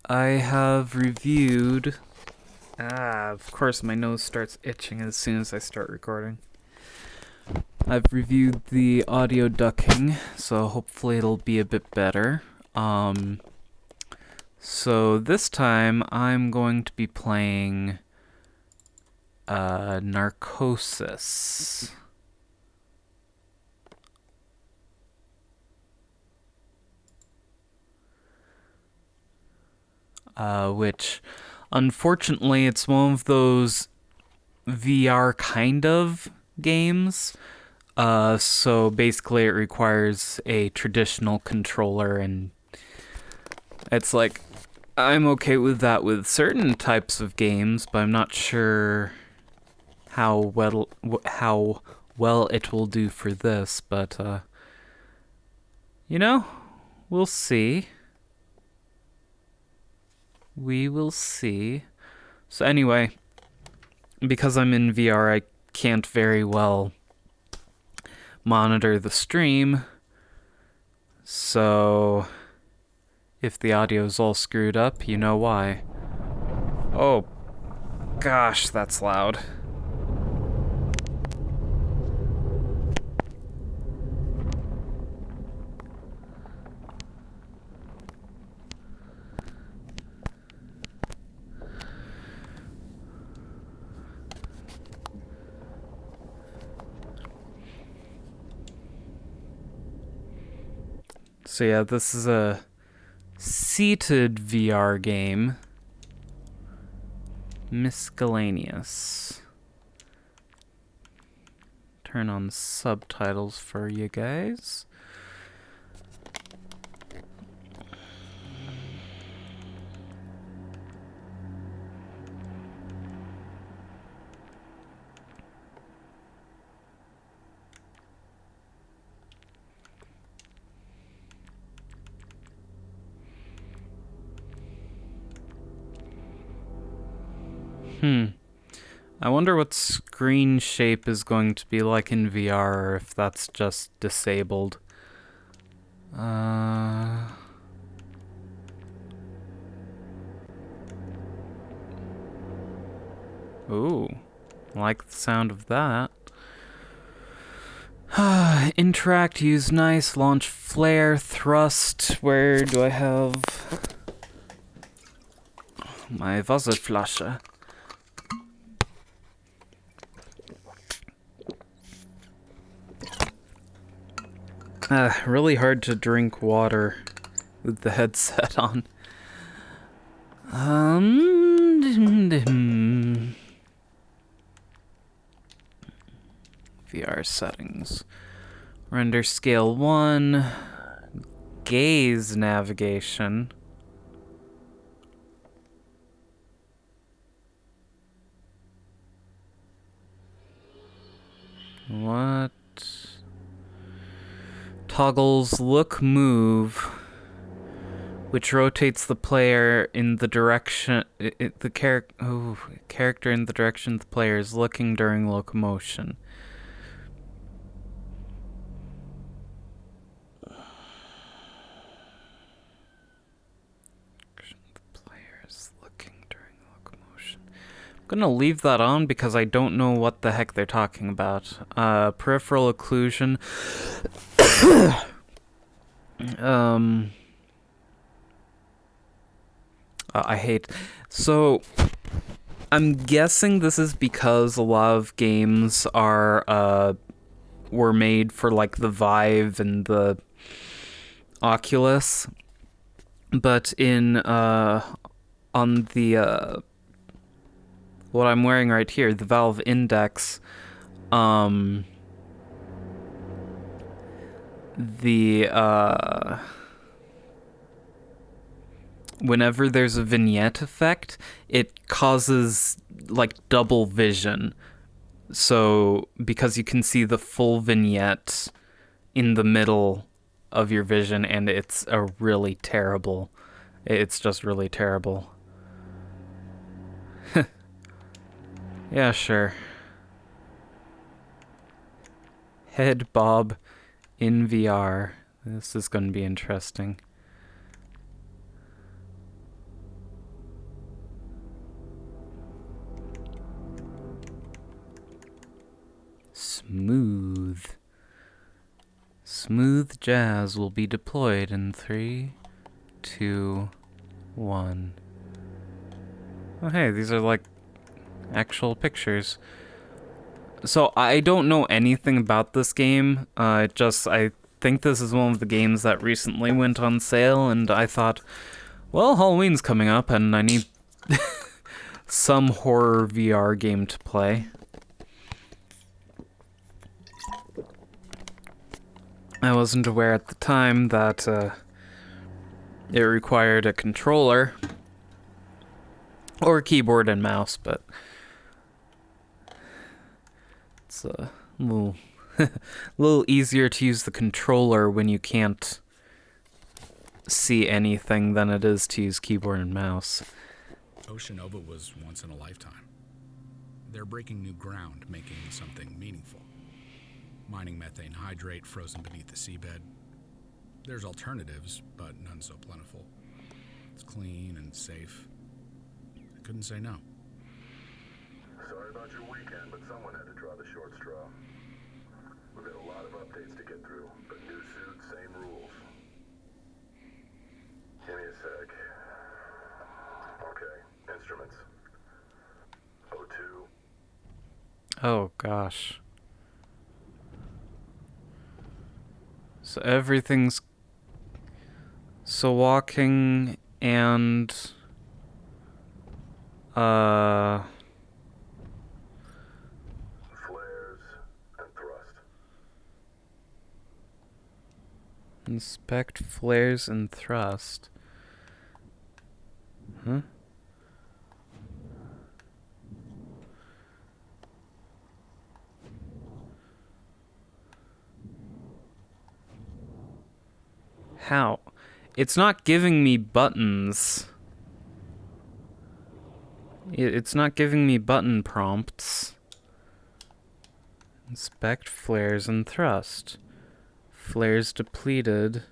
I have reviewed... of course my nose starts itching as soon as I start recording. I've reviewed the audio ducking, so hopefully it'll be a bit better. So this time I'm going to be playing Narcosis. Which, unfortunately, it's one of those VR kind of games. So basically it requires a traditional controller, and it's like, I'm okay with that with certain types of games, but I'm not sure how well it will do for this, but, we'll see. We will see. So anyway, because I'm in VR, I can't very well monitor the stream. So if the audio's all screwed up, you know why. Oh, gosh, that's loud. So yeah, this is a seated VR game. Miscellaneous. Turn on subtitles for you guys. I wonder what screen shape is going to be like in VR, or if that's just disabled. Ooh, like the sound of that. Interact, use nice, launch flare, thrust. Where do I have my Wasserflasche? Really hard to drink water with the headset on. VR settings. Render scale 1. Gaze navigation. What? Toggles look move, which rotates the player in the direction character in the direction the player is looking during locomotion. The player is looking during locomotion. I'm gonna leave that on because I don't know what the heck they're talking about. Peripheral occlusion. I hate. So, I'm guessing this is because a lot of games were made for like the Vive and the Oculus, but on the what I'm wearing right here, the Valve Index, whenever there's a vignette effect, it causes like double vision. So because you can see the full vignette in the middle of your vision, and it's just really terrible. Yeah, sure. Head bob in VR. This is going to be interesting. Smooth. Smooth jazz will be deployed in 3, 2, 1. Oh, hey, these are like actual pictures. So I don't know anything about this game. I think this is one of the games that recently went on sale, and I thought, well, Halloween's coming up, and I need some horror VR game to play. I wasn't aware at the time that it required a controller or keyboard and mouse, but it's a little, little easier to use the controller when you can't see anything than it is to use keyboard and mouse. Oceanova was once in a lifetime. They're breaking new ground, making something meaningful. Mining methane hydrate frozen beneath the seabed. There's alternatives, but none so plentiful. It's clean and safe. I couldn't say no. Sorry about your weekend, but someone had to draw the short straw. We've got a lot of updates to get through, but new suit, same rules. Give me a sec. Okay, instruments. O2. Oh gosh. So everything's... So walking and... Flares and thrust. Inspect flares and thrust. Huh? How? It's not giving me buttons. It's not giving me button prompts. Inspect flares and thrust. Flares depleted.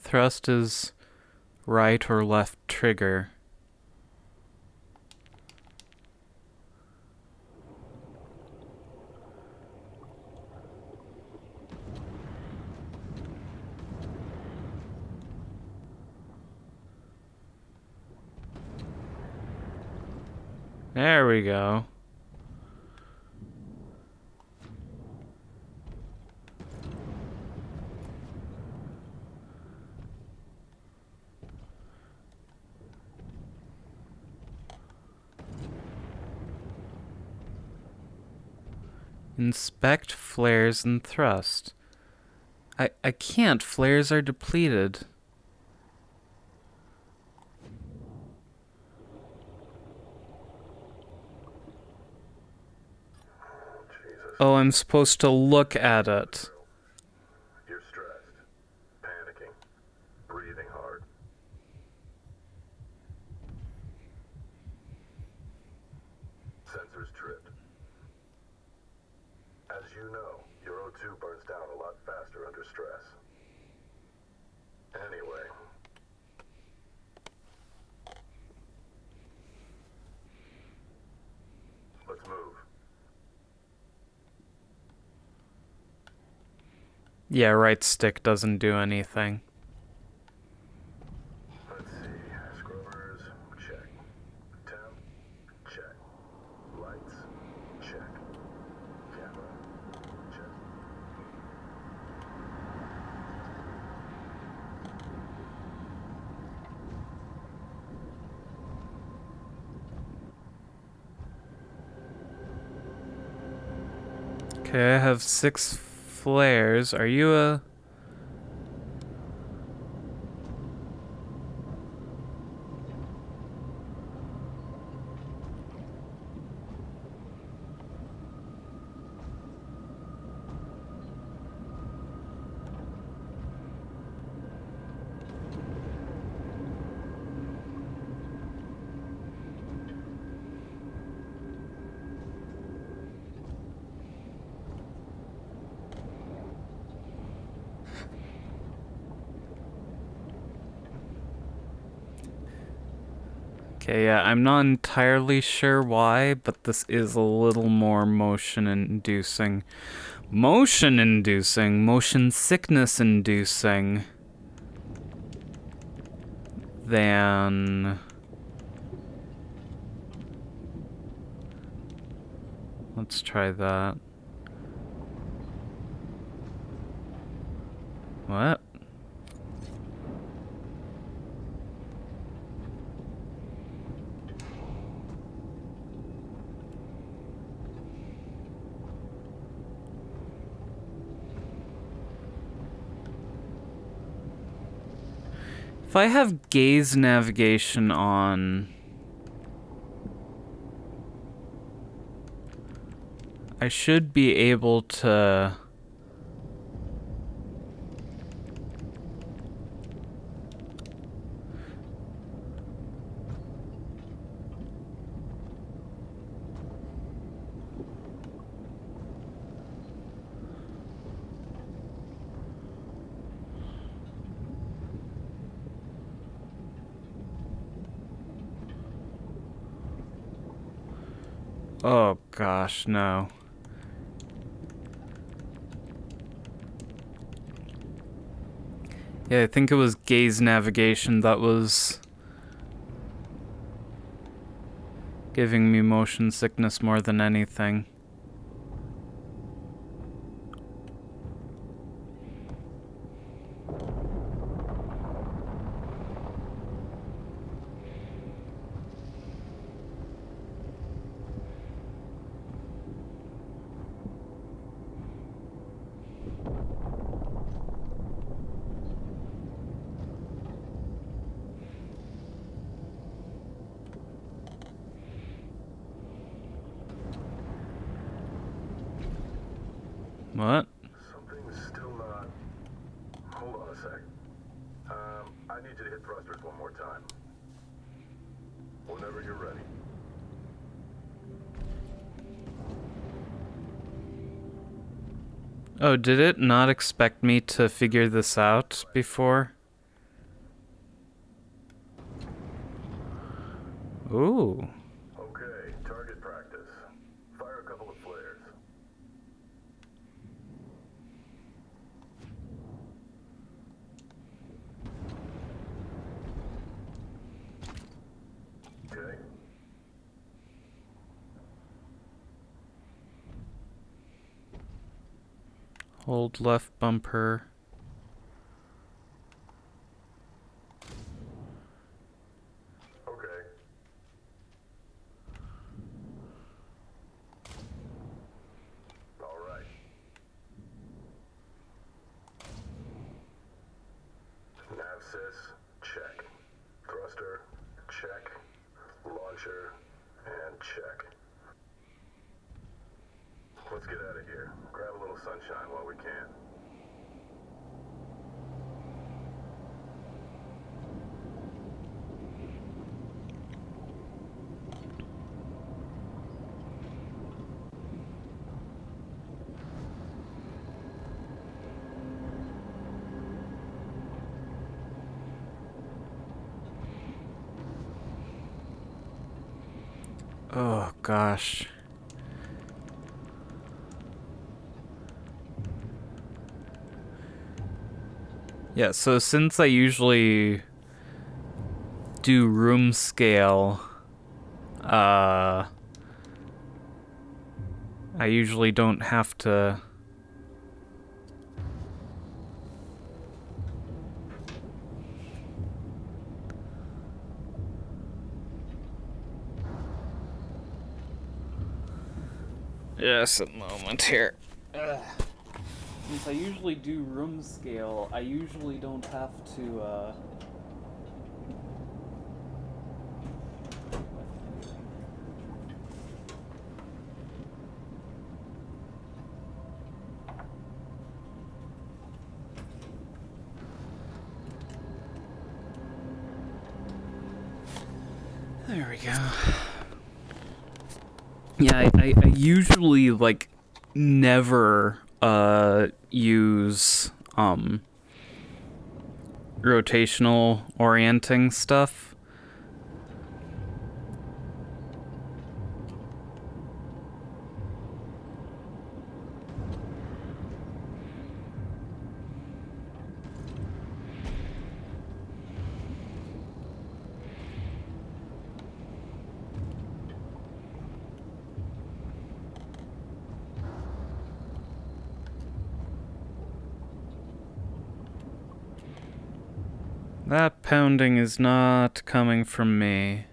Thrust is right or left trigger. There we go. Inspect flares and thrust. I can't. Flares are depleted. Oh, I'm supposed to look at it. You're stressed, panicking, breathing hard. Sensors tripped. As you know, your O2 burns down a lot faster under stress. Anyway. Let's move. Yeah, right stick doesn't do anything. Let's see. Scrubbers, check. Temp, check. Lights, check. Camera, check. Okay, I have 6 flares. Are you a... Okay, yeah, I'm not entirely sure why, but this is a little more motion inducing. Motion sickness inducing than... Let's try that. What? If I have gaze navigation on, I should be able to... Oh gosh, no. Yeah, I think it was gaze navigation that was giving me motion sickness more than anything. What? Something's still not... Hold on a sec. I need you to hit thrusters one more time. Whenever you're ready. Oh, did it not expect me to figure this out before? Ooh. Okay, target practice. Fire a couple of flares. Okay. Hold left bumper. Okay. All right. Narcosis, check. Thruster, check. Launcher, and check. Let's get out of here. Grab a little sunshine while we can. Oh gosh. Yeah, so since I usually do room scale, I usually don't have to... Just a moment here. Since I usually do room scale, I usually don't have to, There we go. Yeah, I usually, like, never, use, rotational orienting stuff. That pounding is not coming from me.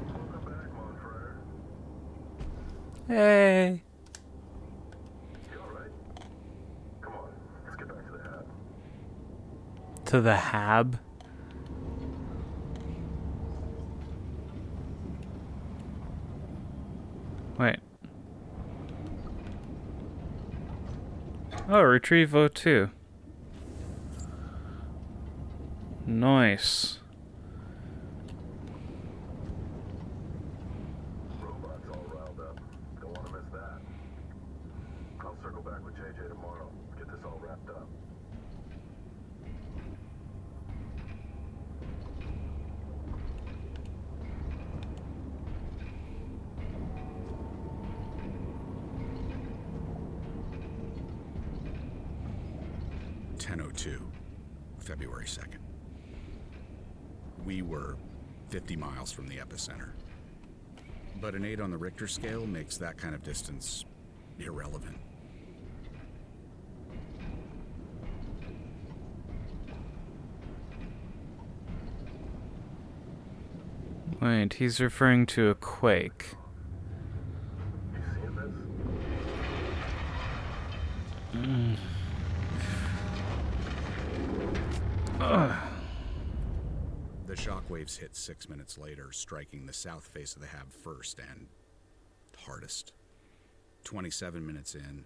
Welcome back, Monfrere. Hey! You alright? Come on, let's get back to the hab. To the hab? Wait. Oh, retrieve O2. Nice. Robots all riled up. Don't want to miss that. I'll circle back with JJ tomorrow. Get this all wrapped up. February 2nd. We were 50 miles from the epicenter. But an 8 on the Richter scale makes that kind of distance irrelevant. Wait, he's referring to a quake. You seeing this? The shockwaves hit 6 minutes later, striking the south face of the hab first and hardest. 27 minutes in,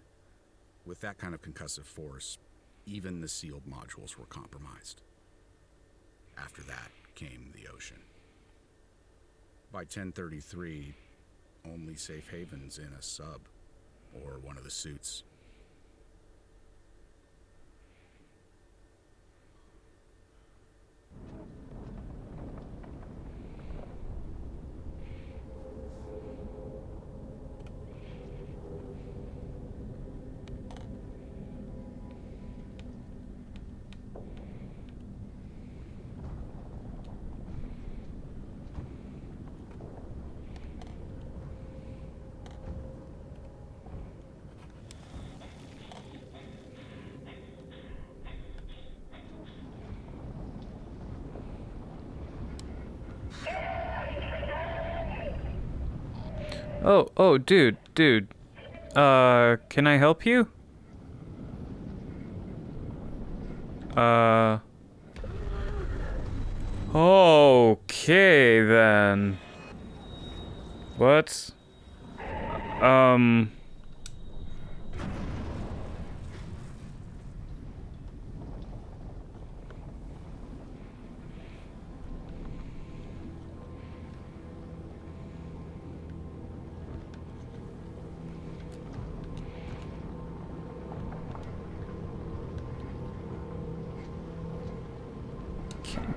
with that kind of concussive force, even the sealed modules were compromised. After that came the ocean. By 10:33, only safe havens in a sub or one of the suits. Oh, dude. Can I help you? Okay then. What?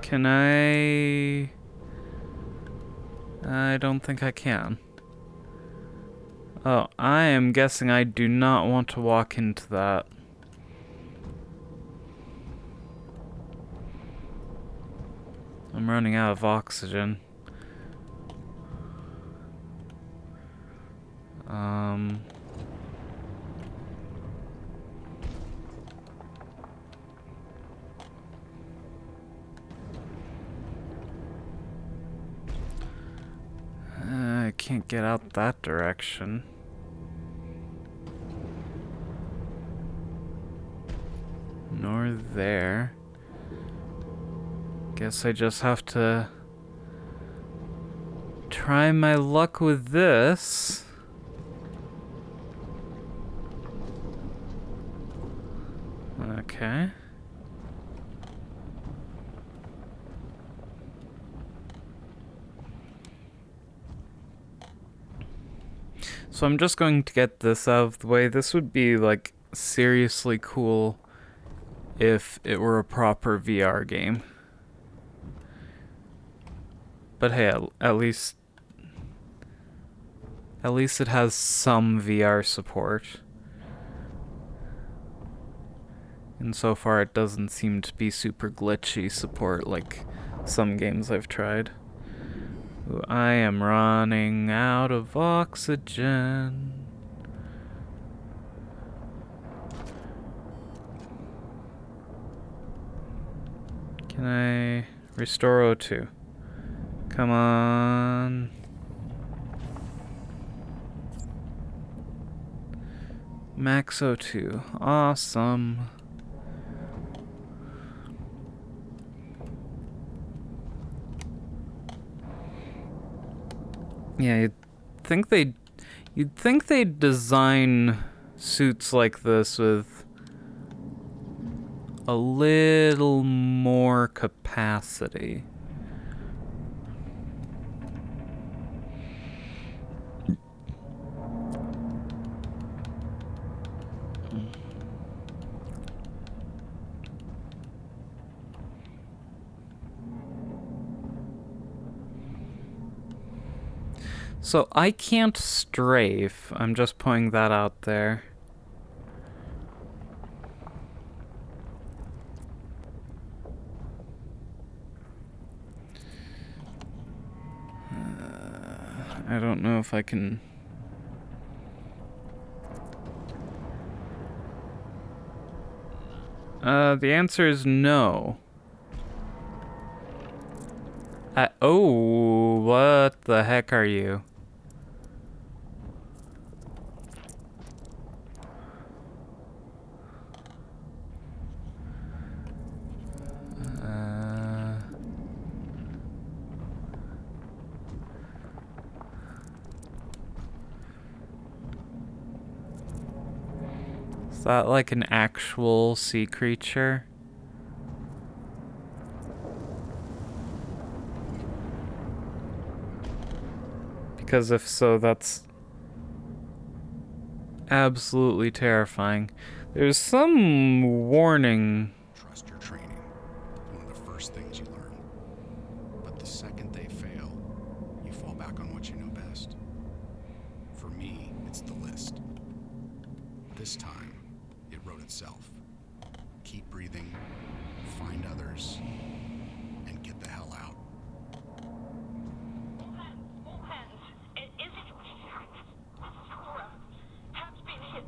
Can I don't think I can. Oh, I am guessing I do not want to walk into that. I'm running out of oxygen. I can't get out that direction. Nor there. Guess I just have to try my luck with this. Okay. So I'm just going to get this out of the way. This would be, like, seriously cool if it were a proper VR game. But hey, at least it has some VR support. And so far it doesn't seem to be super glitchy support like some games I've tried. Ooh, I am running out of oxygen. Can I restore O2? Come on. Max O2. Awesome. Yeah, you'd think they'd design suits like this with a little more capacity. So I can't strafe. I'm just putting that out there. I don't know if I can. The answer is no. Oh, what the heck are you? Is that like an actual sea creature? Because if so, that's absolutely terrifying. There's some warning. Trust your training. One of the first things you learn. But the second they fail, you fall back on what you know best. For me, it's the list. This time, it wrote itself. Keep breathing, find others, and get the hell out. All hands. Is it? Has been hit.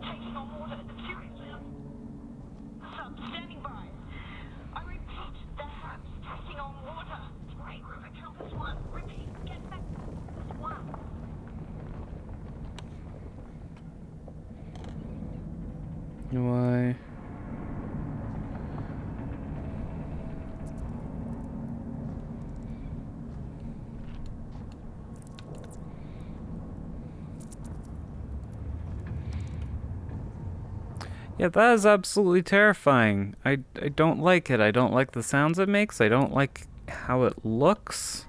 Taking on water. Seriously. Standing by. I repeat, the hab's taking on water. Right, I count as one. Repeat, get back. One. Why? Yeah, that is absolutely terrifying. I don't like it. I don't like the sounds it makes. I don't like how it looks.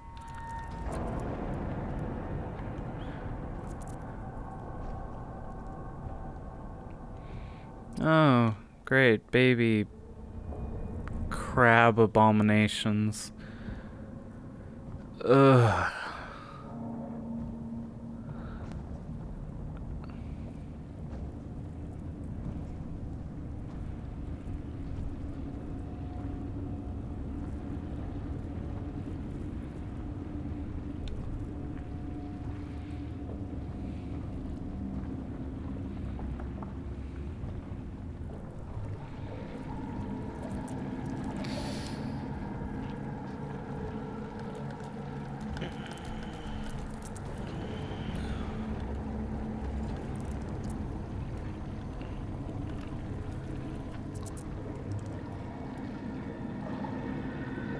Oh, great. Baby crab abominations. Ugh.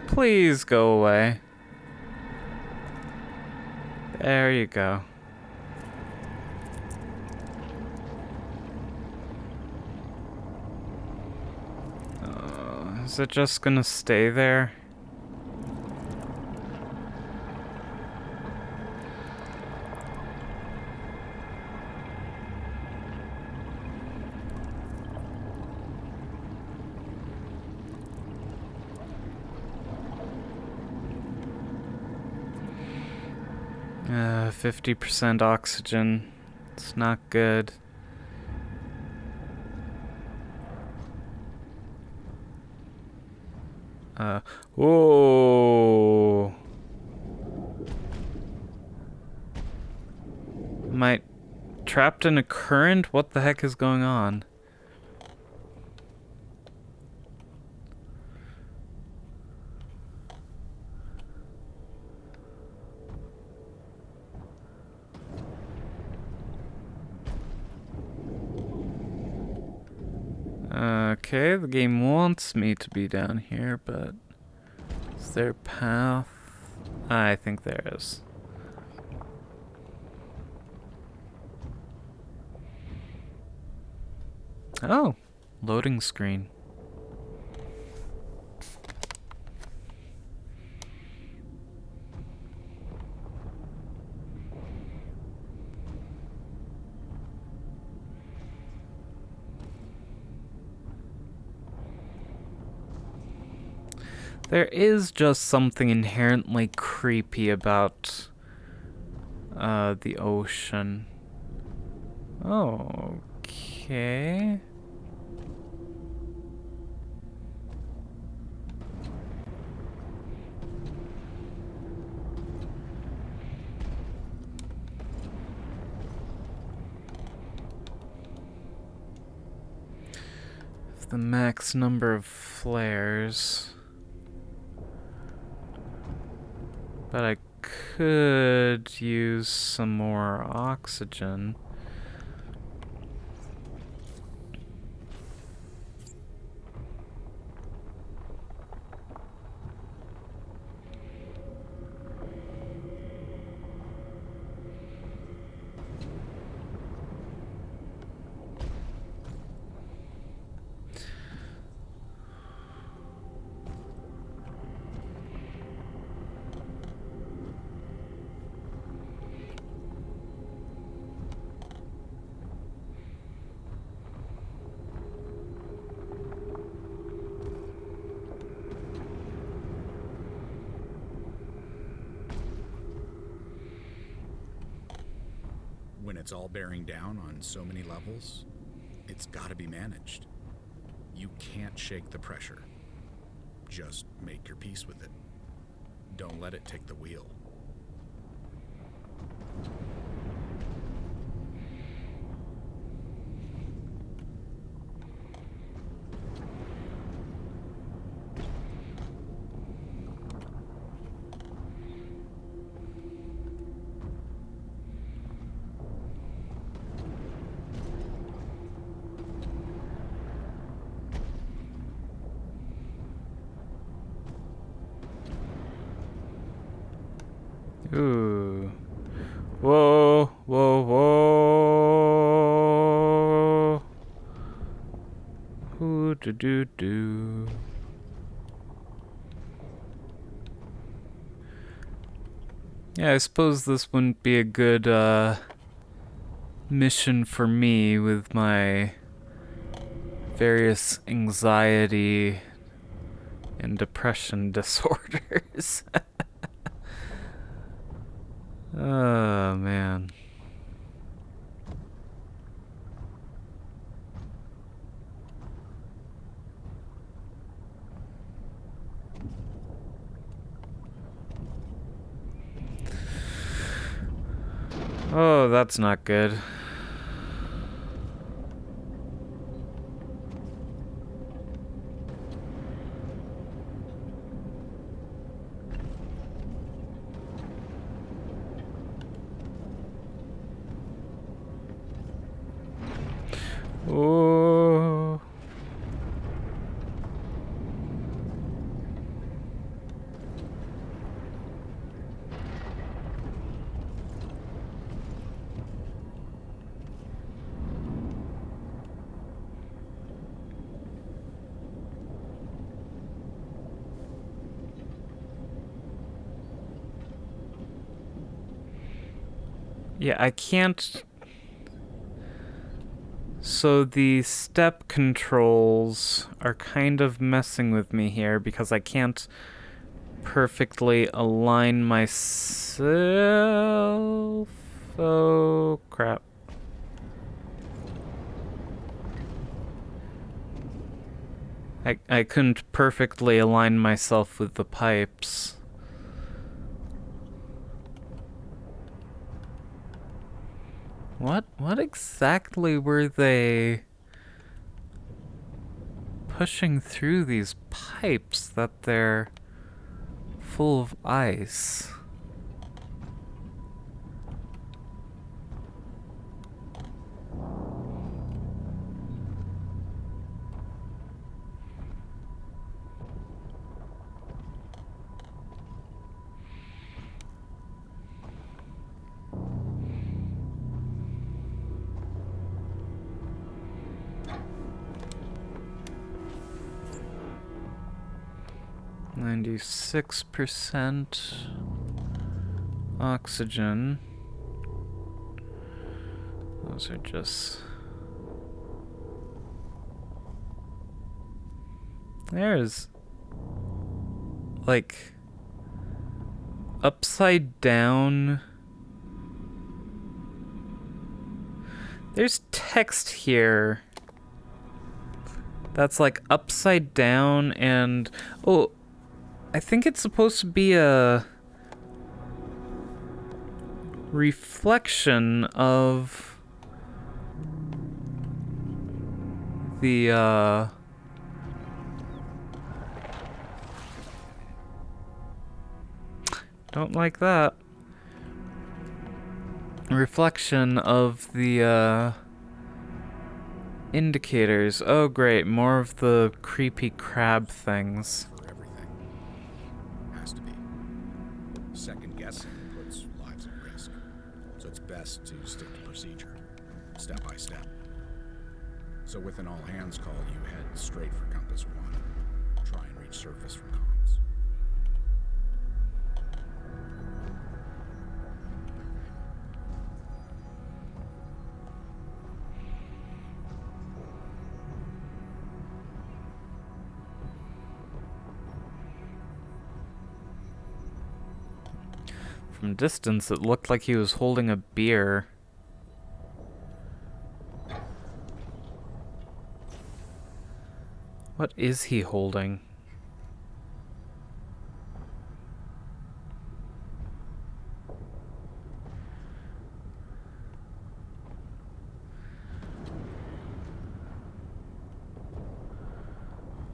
Please go away. There you go. Is it just gonna stay there? 50% oxygen. It's not good. Whoa. Am I trapped in a current? What the heck is going on? Okay, the game wants me to be down here, but is there a path? I think there is. Oh, loading screen. There is just something inherently creepy about the ocean. Okay. The max number of flares. But I could use some more oxygen. When it's all bearing down on so many levels, it's gotta be managed. You can't shake the pressure. Just make your peace with it. Don't let it take the wheel. Ooh. Whoa, whoa, whoa. Ooh, do do do. Yeah, I suppose this wouldn't be a good mission for me with my various anxiety and depression disorders. Oh, man. Oh, that's not good. Oh. Yeah, I can't. So the step controls are kind of messing with me here because I can't perfectly align myself. Oh, crap. I couldn't perfectly align myself with the pipes. What exactly were they pushing through these pipes that they're full of ice? %, oxygen. Those are just... There's... like... upside down... There's text here that's like upside down and... Oh, I think it's supposed to be a reflection of the don't like that. Reflection of the indicators. Oh great, more of the creepy crab things. For everything. Has to be. Second guessing puts lives at risk. So it's best to stick to procedure, step by step. So with an all-hands call, you head straight for Compass 1. Try and reach surface from comms. From distance, it looked like he was holding a beer. What is he holding?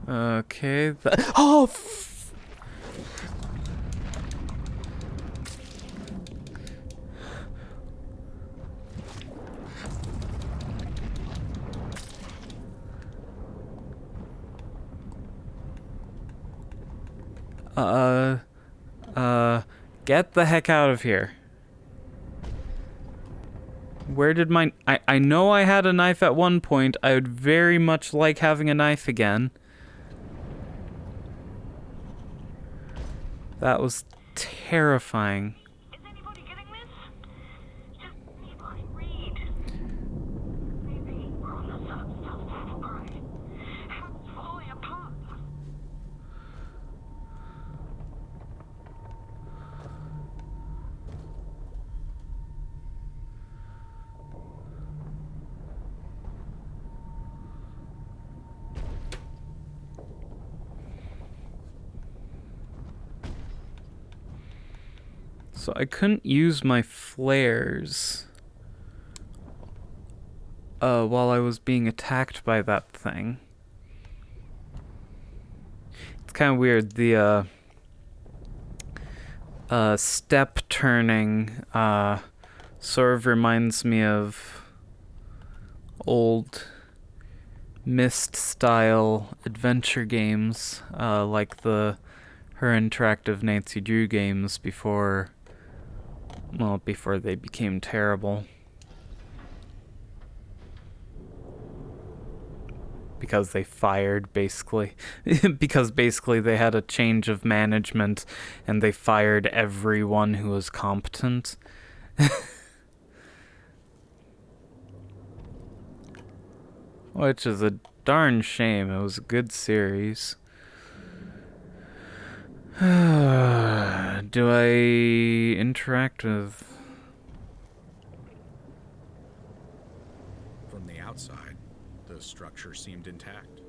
Okay. Oh! Get the heck out of here. Where did my... I know I had a knife at one point. I would very much like having a knife again. That was terrifying. Is anybody getting this? Just anybody read. Maybe we're on the surface of the grave. House falling apart. So I couldn't use my flares while I was being attacked by that thing. It's kind of weird. The step turning sort of reminds me of old Myst style adventure games, like the Her Interactive Nancy Drew games before they became terrible. Because they fired, basically. Because basically they had a change of management and they fired everyone who was competent. Which is a darn shame. It was a good series. Do I interact with... From the outside, the structure seemed intact.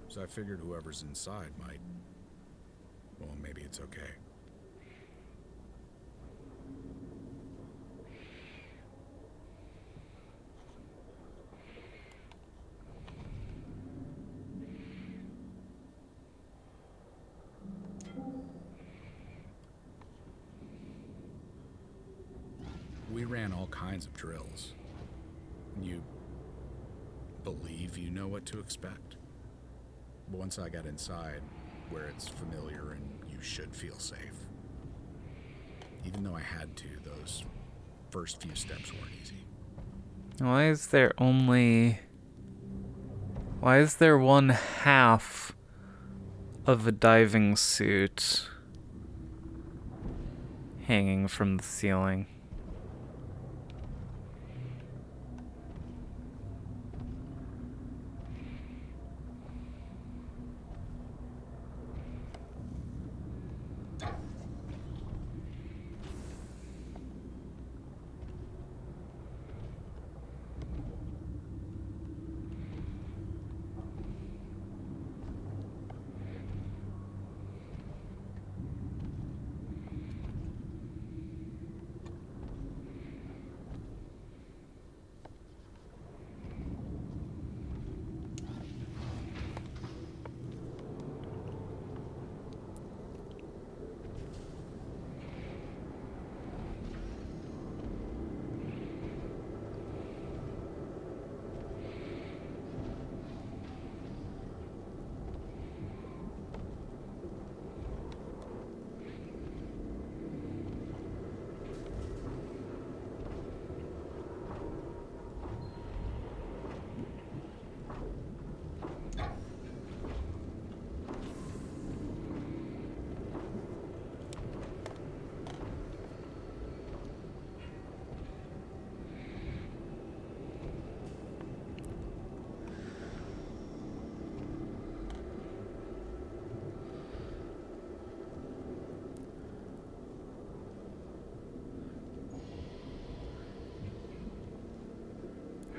So I figured whoever's inside might... Well, maybe it's okay. We ran all kinds of drills. You believe you know what to expect. But once I got inside, where it's familiar and you should feel safe. Even though I had to, those first few steps weren't easy. Why is there only... Why is there one half of a diving suit hanging from the ceiling?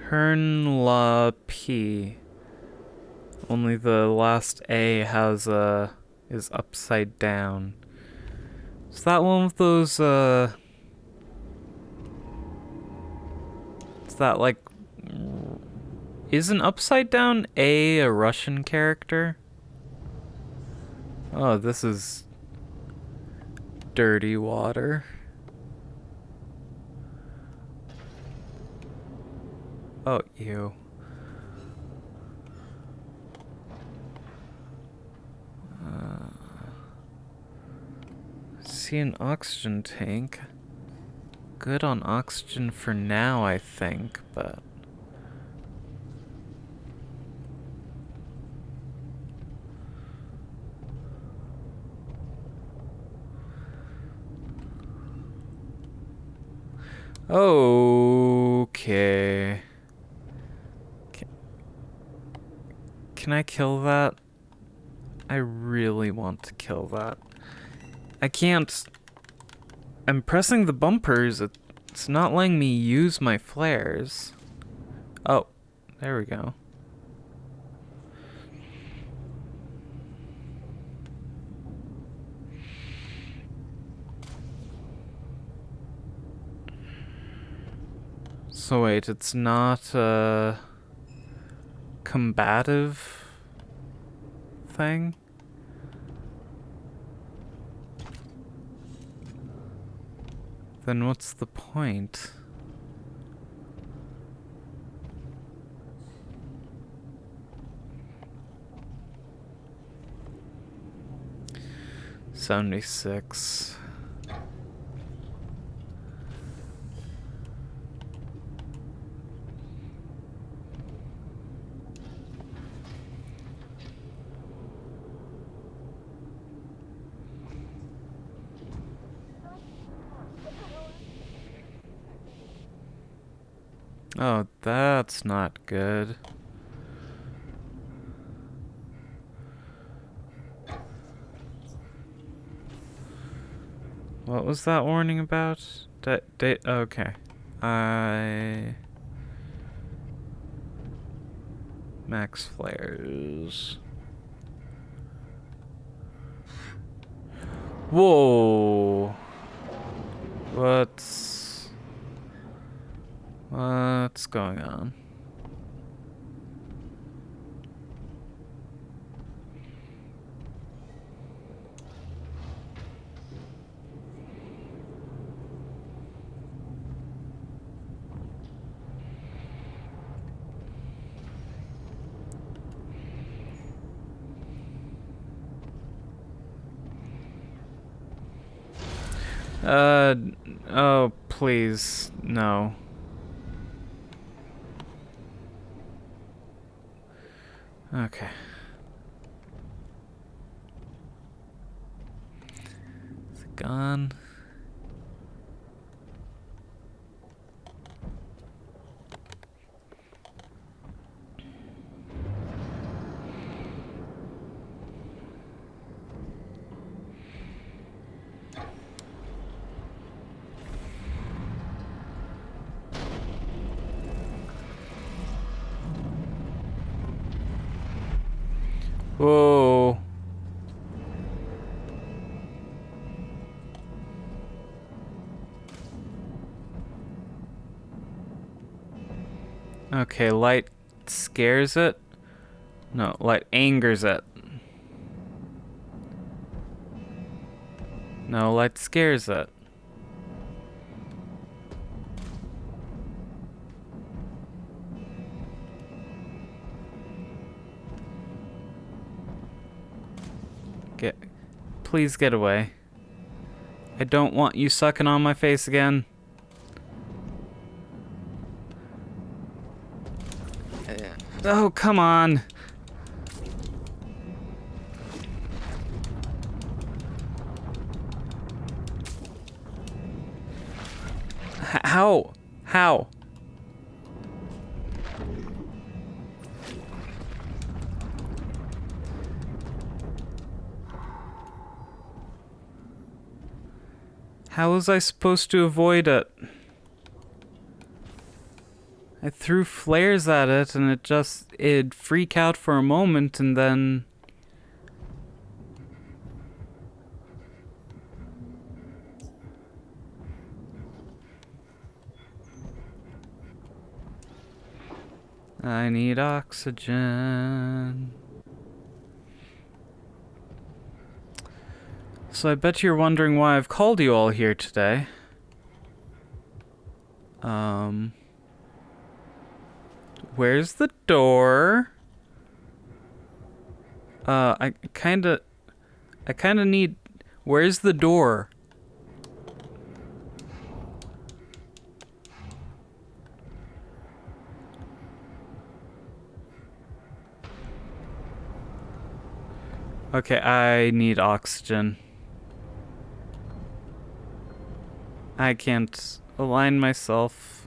Hern La P. Only the last A has is upside down. Is that one of those is that like isn't upside down A Russian character? Oh, this is dirty water. Oh, ew. See an oxygen tank. Good on oxygen for now, I think, but... Okay. Can I kill that? I really want to kill that. I can't... I'm pressing the bumpers. It's not letting me use my flares. Oh, there we go. So wait, it's not a combative thing? Then what's the point? $76. Oh, that's not good. What was that warning about? Okay. Max flares. Whoa. What's going on? Oh, please, no. Okay. Is it gone? Whoa. Okay, light scares it. No, light angers it. No, light scares it. Please get away. I don't want you sucking on my face again. Oh, come on. How? How? How was I supposed to avoid it? I threw flares at it and it'd freak out for a moment and then... I need oxygen. So I bet you're wondering why I've called you all here today. Where's the door? I kinda need... Where's the door? Okay, I need oxygen. I can't align myself.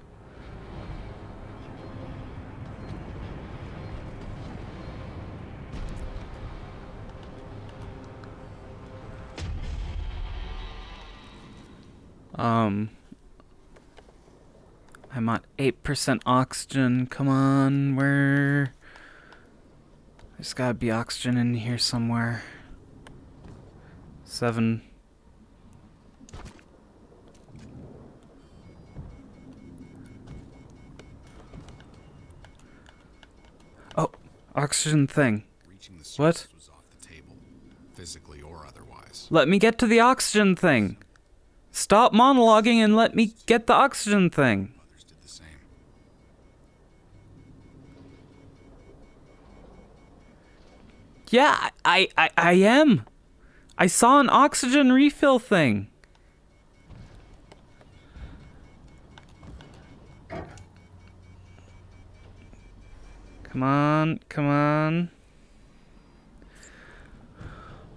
I'm at 8% oxygen. Come on, where? There's gotta be oxygen in here somewhere. 7. Oh, oxygen thing. What? Was off the table, physically or otherwise. Let me get to the oxygen thing. Stop monologuing and let me get the oxygen thing. Others did the same. Yeah, I am. I saw an oxygen refill thing. Come on, come on.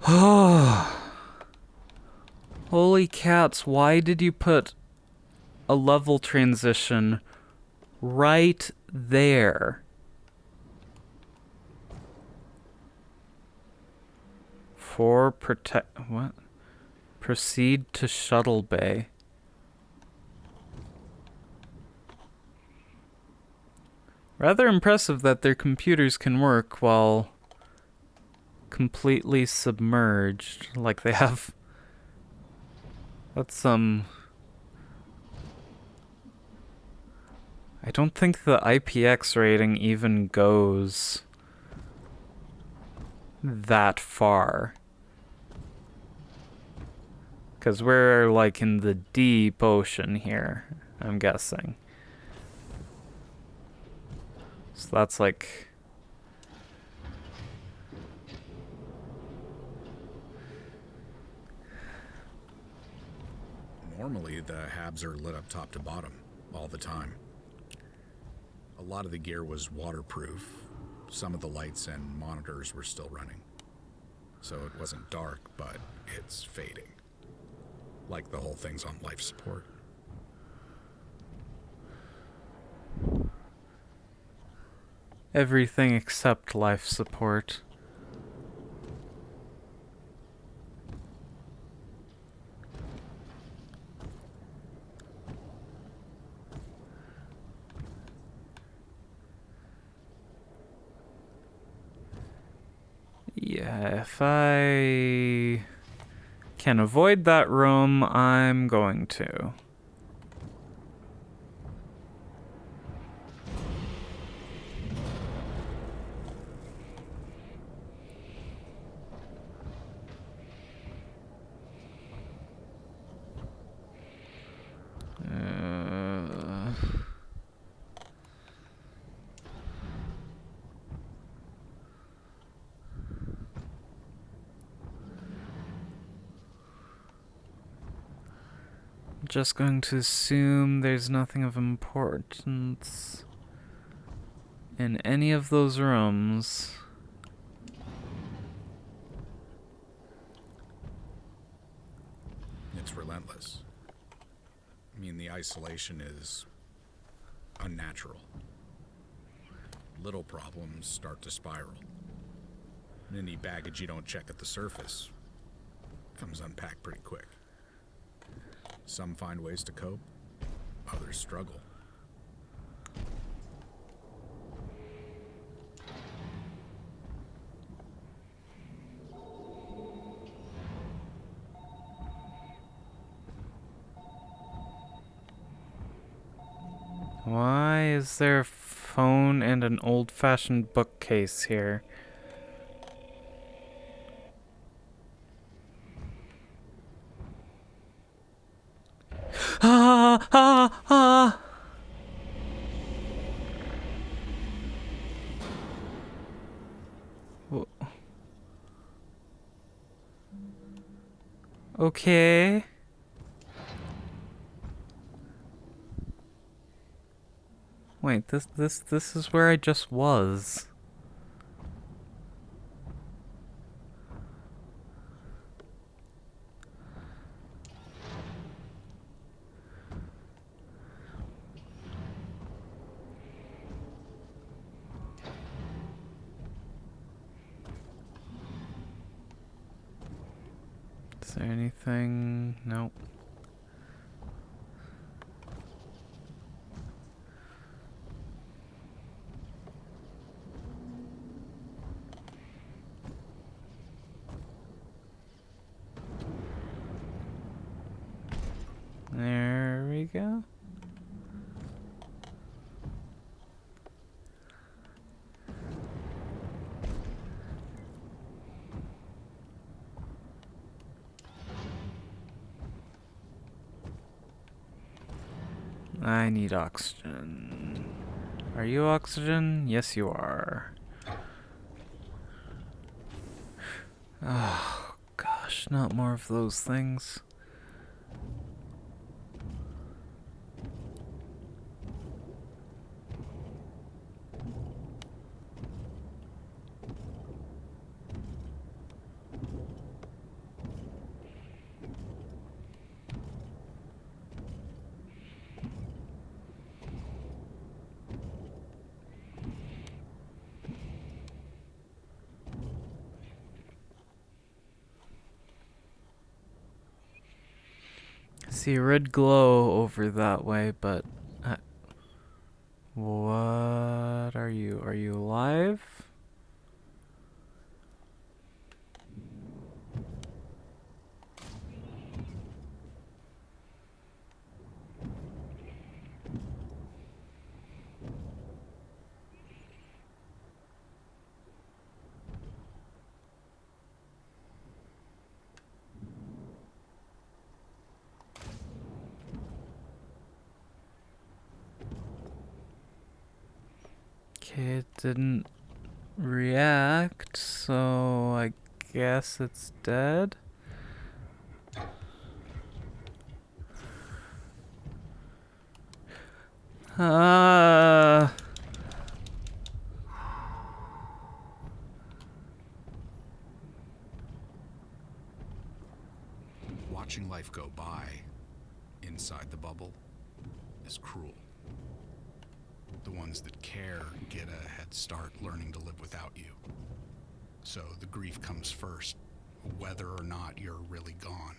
Oh. Holy cats, why did you put a level transition right there? For Proceed to shuttle bay. Rather impressive that their computers can work while completely submerged, like they have. That's I don't think the IPX rating even goes that far. Because we're like in the deep ocean here, I'm guessing. So that's like... Normally, the habs are lit up top to bottom, all the time. A lot of the gear was waterproof. Some of the lights and monitors were still running. So it wasn't dark, but it's fading. Like the whole thing's on life support. Everything except life support. Yeah, if I can avoid that room, I'm going to. Just going to assume there's nothing of importance in any of those rooms. It's relentless. I mean, the isolation is unnatural. Little problems start to spiral. And any baggage you don't check at the surface comes unpacked pretty quick. Some find ways to cope, others struggle. Why is there a phone and an old-fashioned bookcase here? Ah! Ah! Ah! Okay. Wait, this is where I just was. Is there anything? Nope. There we go. I need oxygen. Are you oxygen? Yes, you are. Oh, gosh, not more of those things. See a red glow over that way, but what are you? Are you alive? Okay, it didn't react, so I guess it's dead. Ah. Watching life go by inside the bubble is cruel. The ones that care get a head start learning to live without you. So the grief comes first, whether or not you're really gone.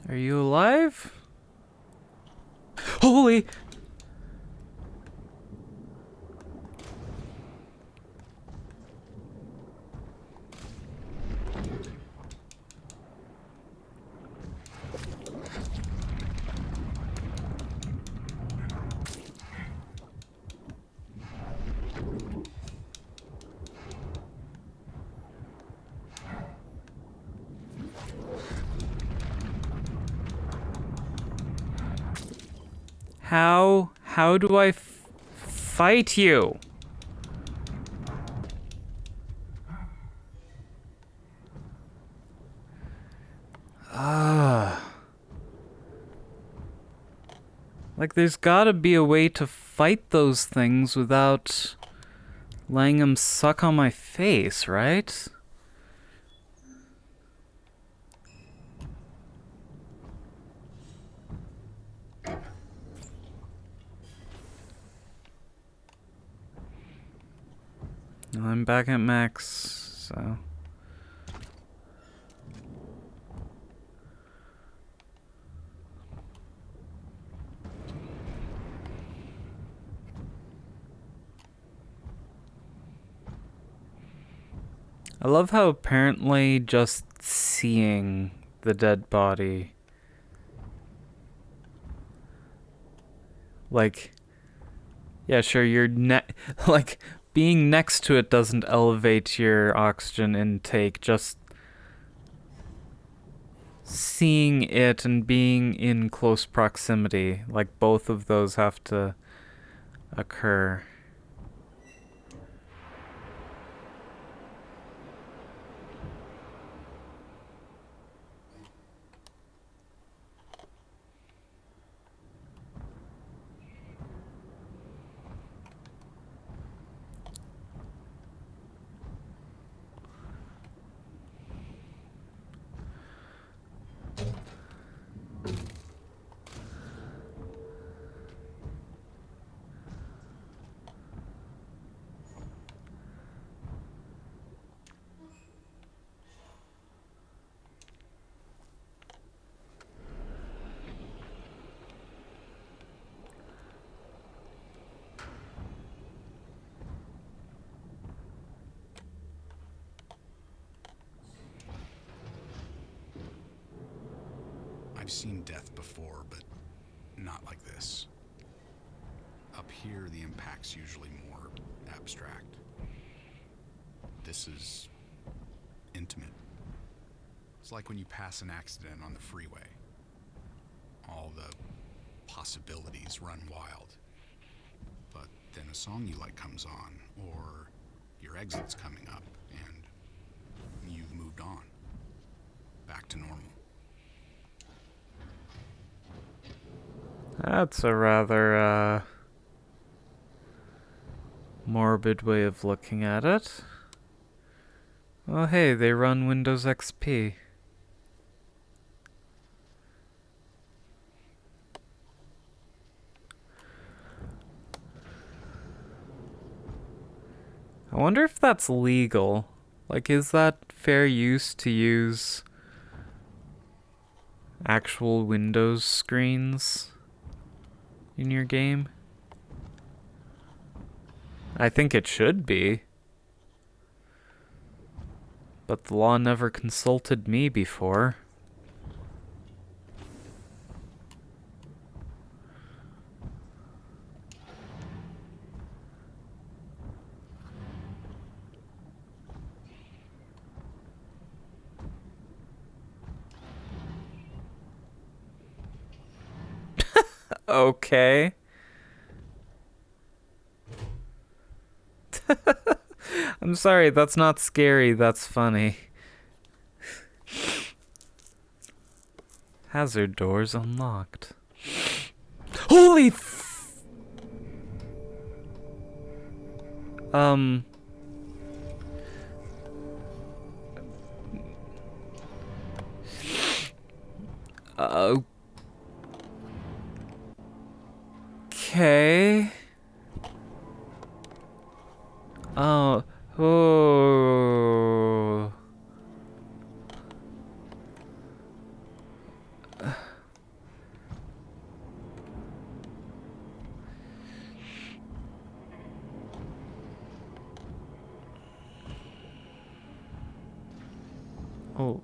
Are you alive? Holy! How do I fight you? Like, there's gotta be a way to fight those things without letting them suck on my face, right? I'm back at max, so... I love how apparently just seeing the dead body, like, yeah, sure, you're like, being next to it doesn't elevate your oxygen intake, just seeing it and being in close proximity, like, both of those have to occur. I've seen death before, but not like this. Up here, the impact's usually more abstract. This is intimate. It's like when you pass an accident on the freeway. All the possibilities run wild. But then a song you like comes on, or your exit's coming up, and you've moved on. Back to normal. That's a rather, morbid way of looking at it. Oh, hey, they run Windows XP. I wonder if that's legal. Like, is that fair use to use actual Windows screens in your game? I think it should be. But the law never consulted me before. Okay. I'm sorry, that's not scary, that's funny. Hazard doors unlocked. Holy Okay. Oh. Oh. Oh.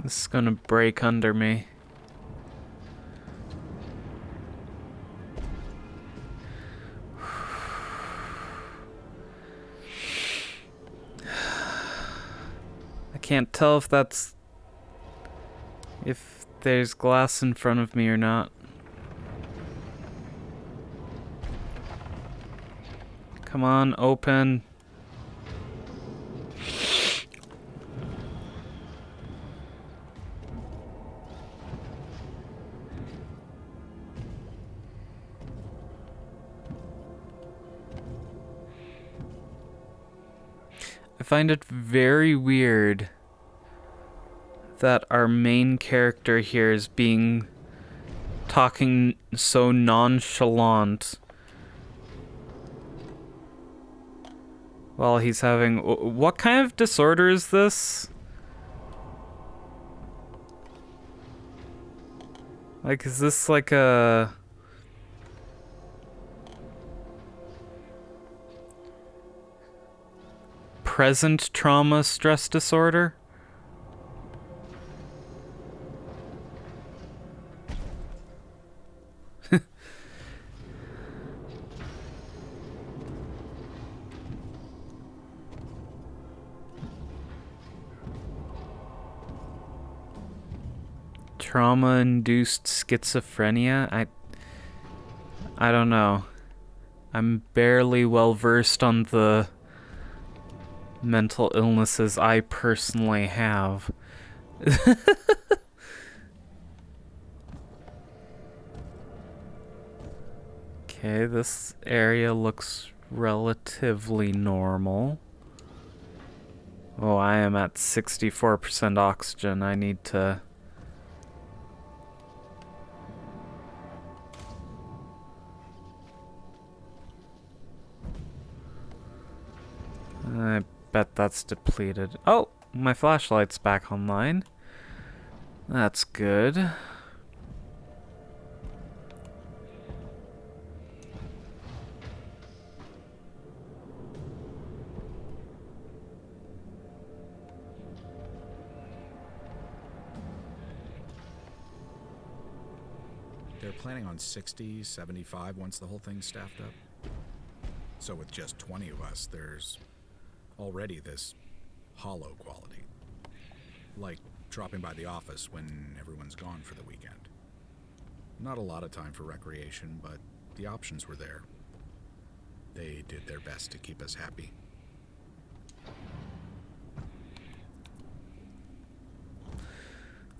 This is gonna break under me. I can't tell if there's glass in front of me or not. Come on, open. I find it very weird that our main character here is talking so nonchalant while he's having... What kind of disorder is this? Like, is this like a... present trauma stress disorder? Trauma-induced schizophrenia? I don't know. I'm barely well versed on the mental illnesses I personally have. Okay, this area looks relatively normal. Oh, I am at 64% oxygen. I need to... I bet that's depleted. Oh, my flashlight's back online. That's good. They're planning on 60, 75 once the whole thing's staffed up. So with just 20 of us, there's already this hollow quality. Like dropping by the office when everyone's gone for the weekend. Not a lot of time for recreation, but the options were there. They did their best to keep us happy.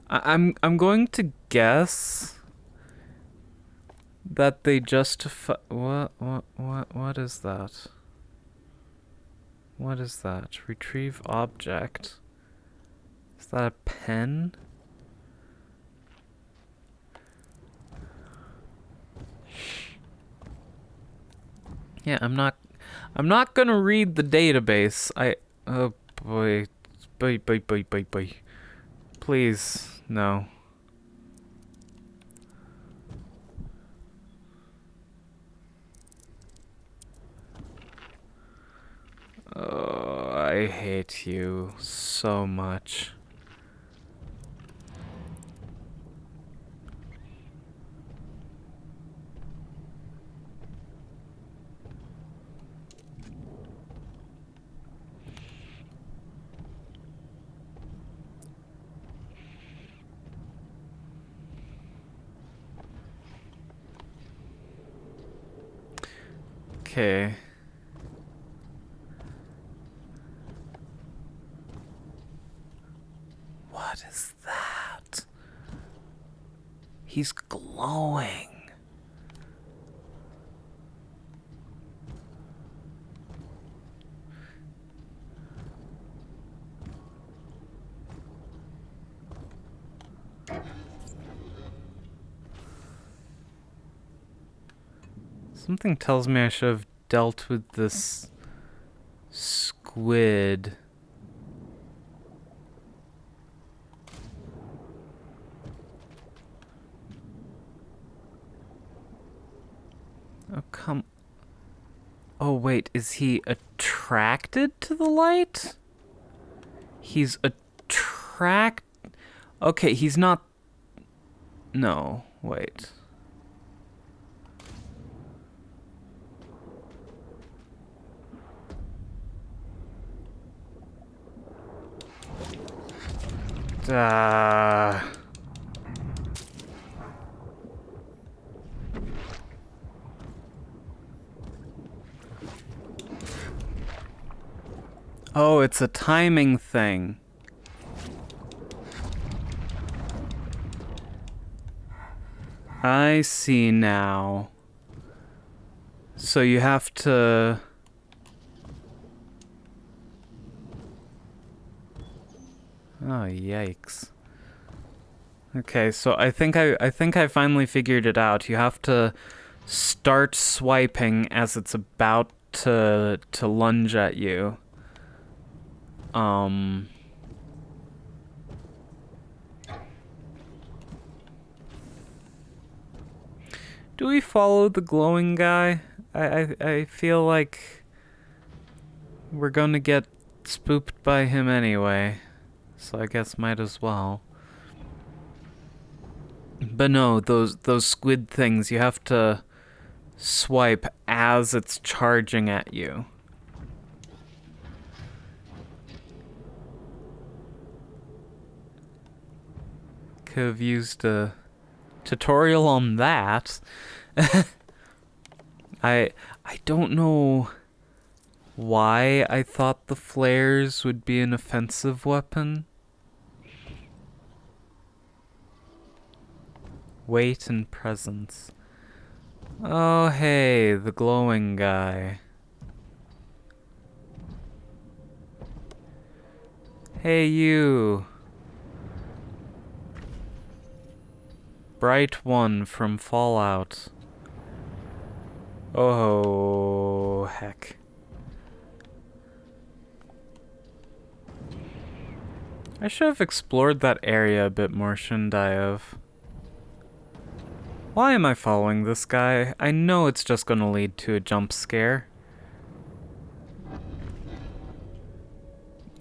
I'm going to guess that they justify... What is that? What is that? Retrieve object. Is that a pen? Yeah, I'm not gonna read the database. Oh boy. Boy. Please, no. Oh, I hate you so much. Okay. What is that? He's glowing. Something tells me I should have dealt with this squid. Oh, come... Oh, wait, is he attracted to the light? He's Okay, he's not... No, wait. Oh, it's a timing thing. I see now. So you have to... Oh, yikes. Okay, so I think I finally figured it out. You have to start swiping as it's about to lunge at you. Do we follow the glowing guy? I feel like we're gonna get spooked by him anyway, so I guess might as well. But no, those squid things, you have to swipe as it's charging at you. Could have used a tutorial on that. I don't know why I thought the flares would be an offensive weapon. Weight and presence. Oh, hey, the glowing guy. Hey, you. Bright One from Fallout. Oh, heck. I should have explored that area a bit more, shouldn't I have? Why am I following this guy? I know it's just gonna lead to a jump scare.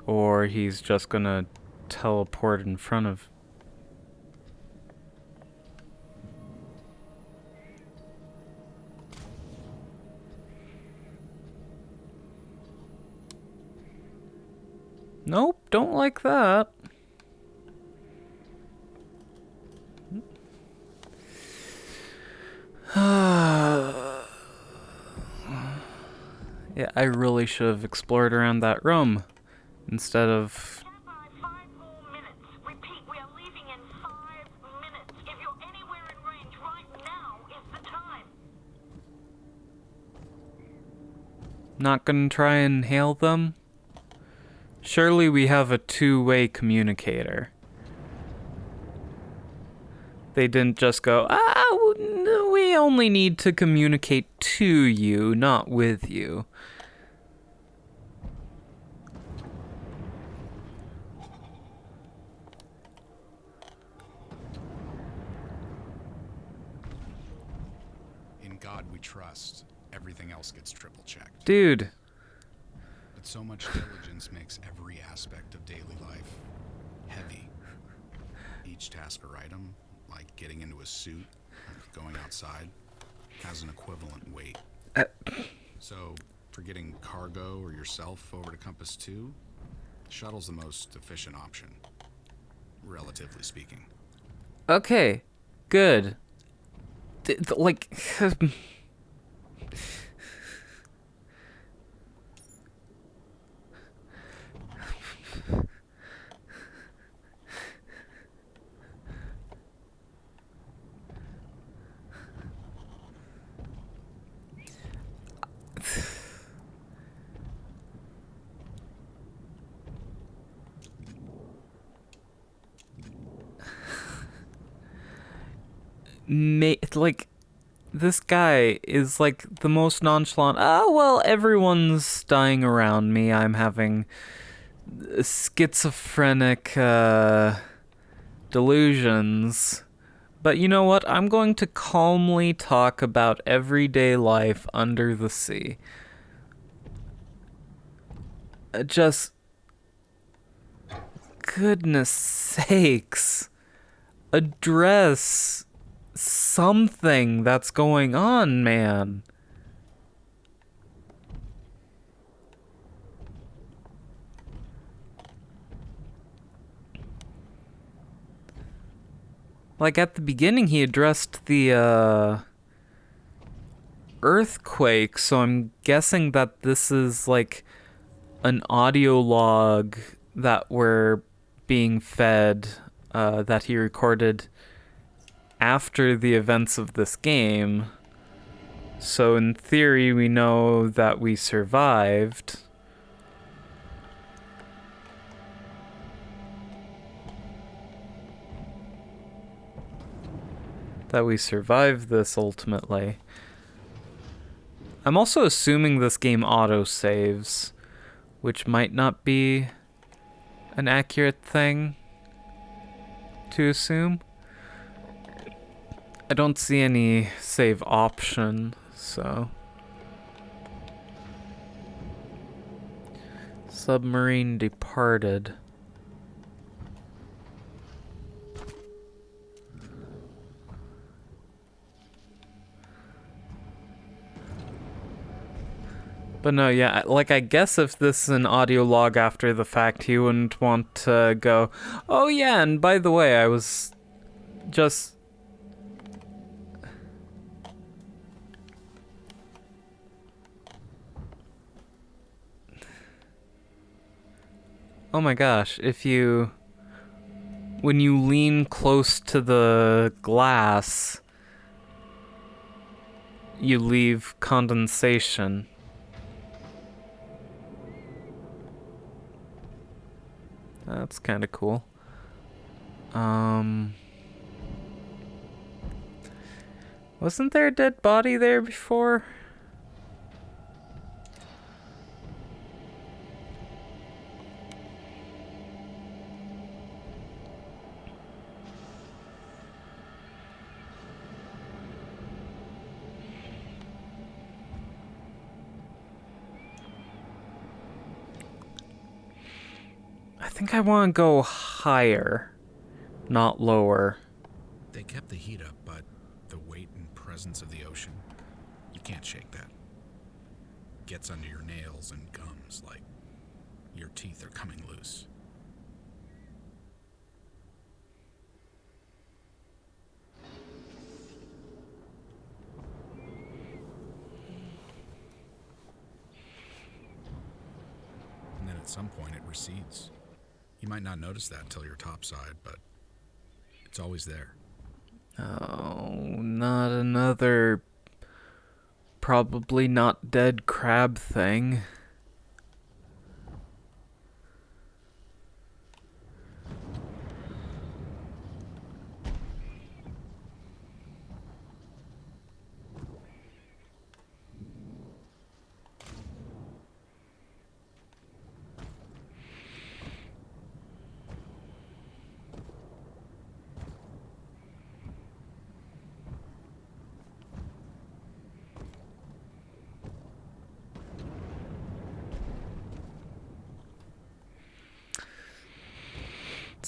Or he's just gonna teleport in front of... Nope, don't like that. Yeah, I really should have explored around that room instead of... Stand by 5 more minutes. Repeat, we are leaving in 5 minutes. If you're anywhere in range right now is the time. Not gonna try and hail them? Surely we have a two-way communicator. They didn't just go, we only need to communicate to you, not with you. In God we trust. Everything else gets triple checked. Dude. But so much diligence makes every aspect of daily life heavy. Each task or item, like getting into a suit or going outside, has an equivalent weight. So, for getting cargo or yourself over to Compass 2, the shuttle's the most efficient option, relatively speaking. Okay. Good. Like... like, this guy is like the most nonchalant. Well, everyone's dying around me. I'm having schizophrenic delusions. But you know what? I'm going to calmly talk about everyday life under the sea. Just... Goodness sakes. Address something that's going on, man. Like, at the beginning, he addressed the, earthquake, so I'm guessing that this is, like, an audio log that we're being fed, that he recorded after the events of this game. So, in theory, we know that we survived. That we survived this ultimately. I'm also assuming this game auto-saves, which might not be an accurate thing to assume. I don't see any save option, so... Submarine departed. But no, yeah, like, I guess if this is an audio log after the fact, he wouldn't want to go, oh yeah, and by the way, I was just... Oh my gosh, when you lean close to the glass, you leave condensation. That's kind of cool. Wasn't there a dead body there before? I think I want to go higher, not lower. They kept the heat up, but the weight and presence of the ocean, you can't shake that. Gets under your nails and gums like your teeth are coming loose. And then at some point it recedes. You might not notice that until you're topside, but it's always there. Oh, not another probably not dead crab thing.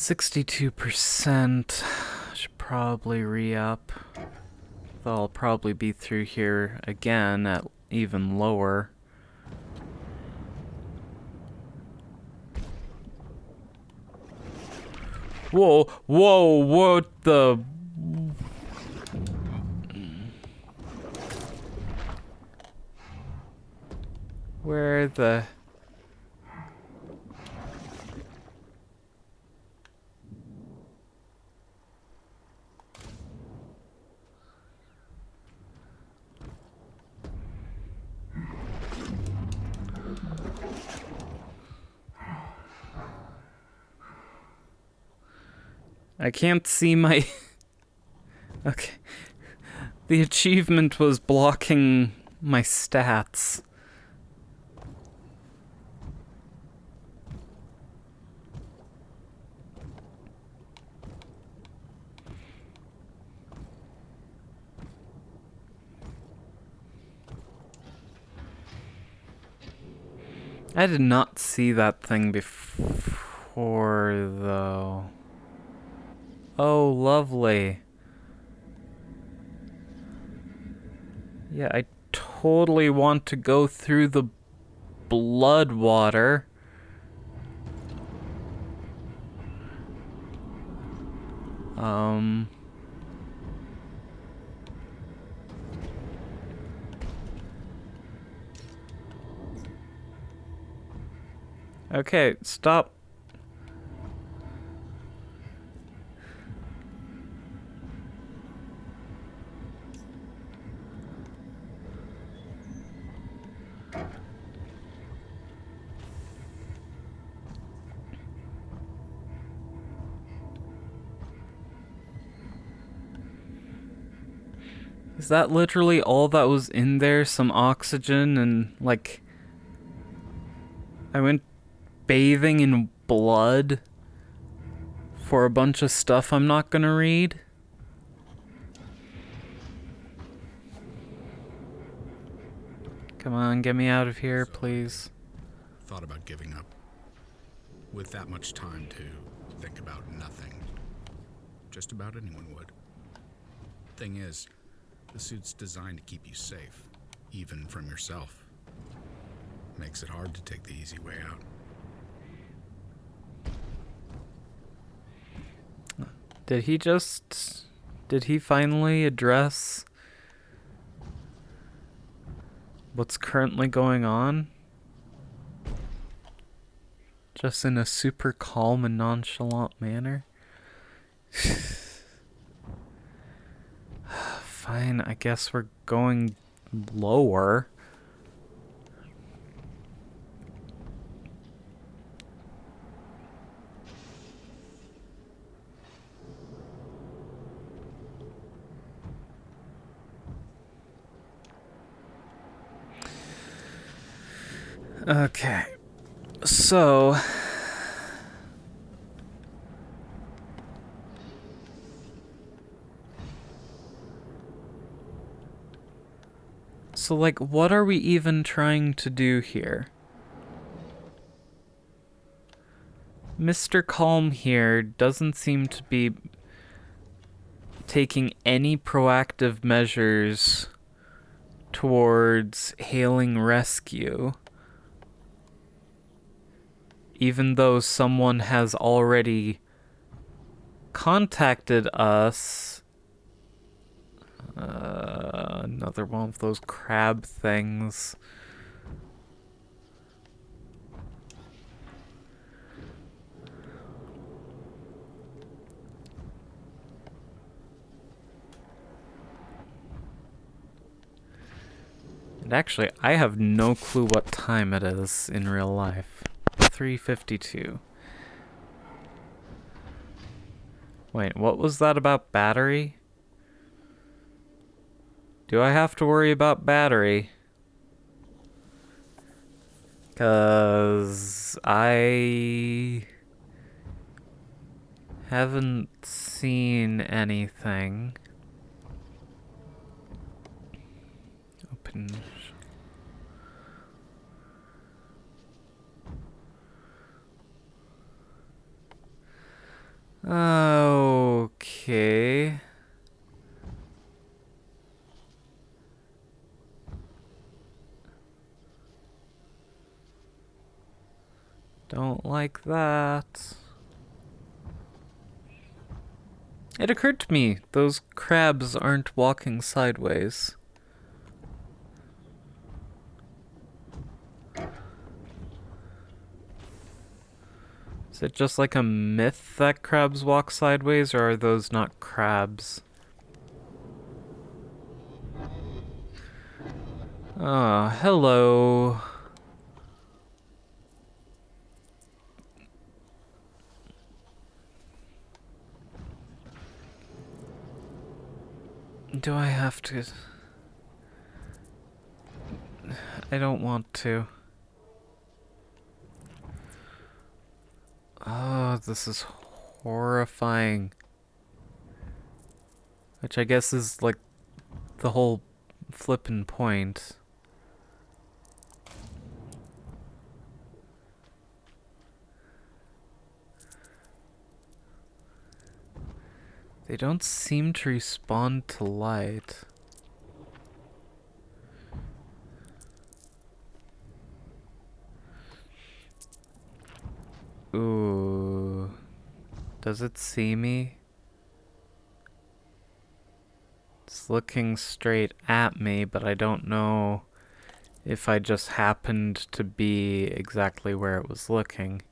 %62%. Should probably re-up. Though I'll probably be through here again at even lower. Whoa, whoa, what the... Where the... I can't see my... Okay. The achievement was blocking my stats. I did not see that thing before, though. Oh, lovely. Yeah, I totally want to go through the blood water. Okay, stop. Is that literally all that was in there? Some oxygen and, like... I went bathing in blood for a bunch of stuff I'm not gonna read? Come on, get me out of here, please. Thought about giving up. With that much time to think about nothing. Just about anyone would. Thing is, the suit's designed to keep you safe, even from yourself. Makes it hard to take the easy way out. Did he finally address what's currently going on? Just in a super calm and nonchalant manner. Fine, I guess we're going lower. Okay. So like, what are we even trying to do here? Mr. Calm here doesn't seem to be taking any proactive measures towards hailing rescue, even though someone has already contacted us. Another one of those crab things. And actually, I have no clue what time it is in real life. 3:52. Wait, what was that about battery? Do I have to worry about battery? 'Cause I haven't seen anything. Open. Okay. Don't like that. It occurred to me, those crabs aren't walking sideways. Is it just like a myth that crabs walk sideways, or are those not crabs? Oh, hello. Do I have to? I don't want to. Oh, this is horrifying. Which I guess is like the whole flippin' point. They don't seem to respond to light. Ooh. Does it see me? It's looking straight at me, but I don't know if I just happened to be exactly where it was looking.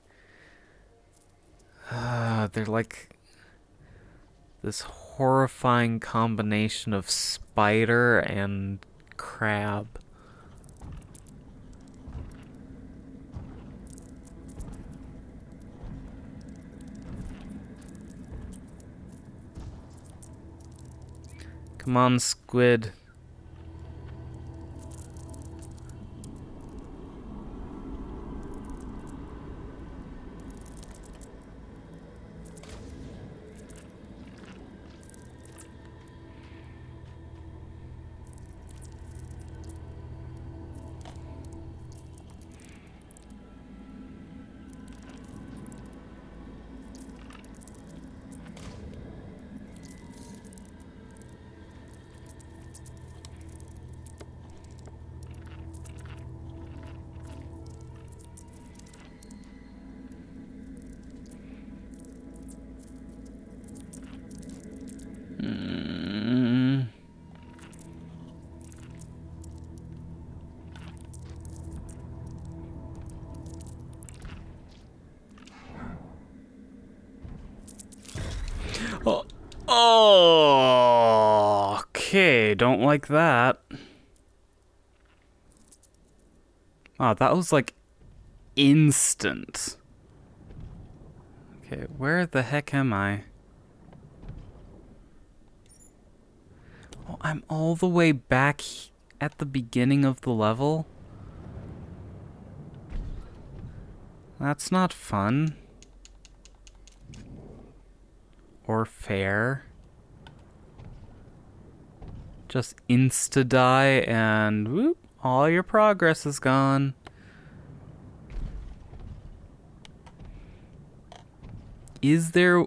They're like this horrifying combination of spider and crab. Come on, squid. Oh, okay, don't like that. Wow, that was like instant. Okay, where the heck am I? Oh, I'm all the way back at the beginning of the level? That's not fun. Or fair. Just insta-die and whoop, all your progress is gone. Is there...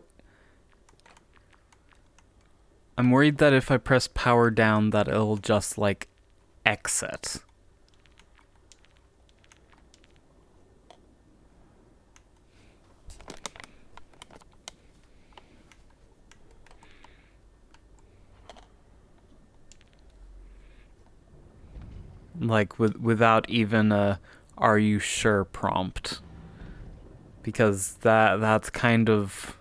I'm worried that if I press power down that it'll just, like, exit. Like, without even a "are you sure" prompt. Because that's kind of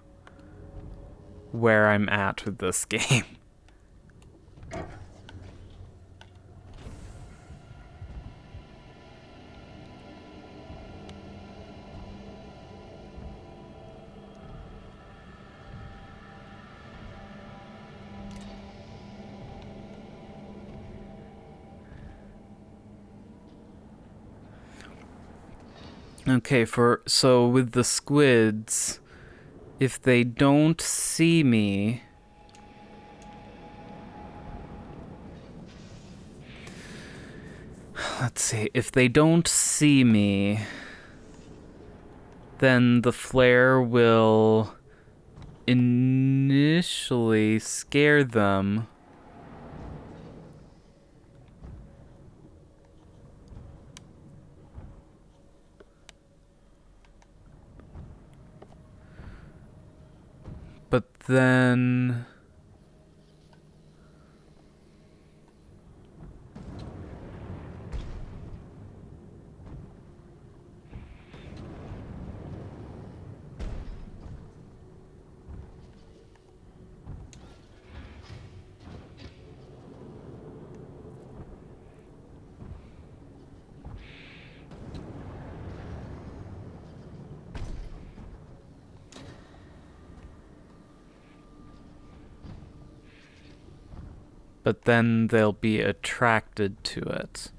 where I'm at with this game. Okay, so with the squids, if they don't see me, let's see, if they don't see me, then the flare will initially scare them. But then... but then they'll be attracted to it.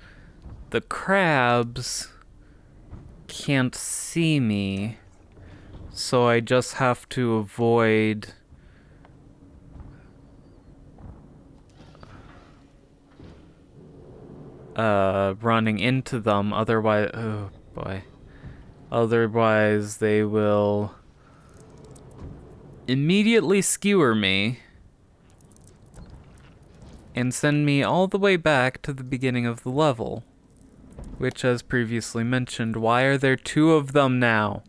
The crabs can't see me, so I just have to avoid running into them, otherwise, oh boy. Otherwise they will immediately skewer me and send me all the way back to the beginning of the level. Which, as previously mentioned, why are there two of them now?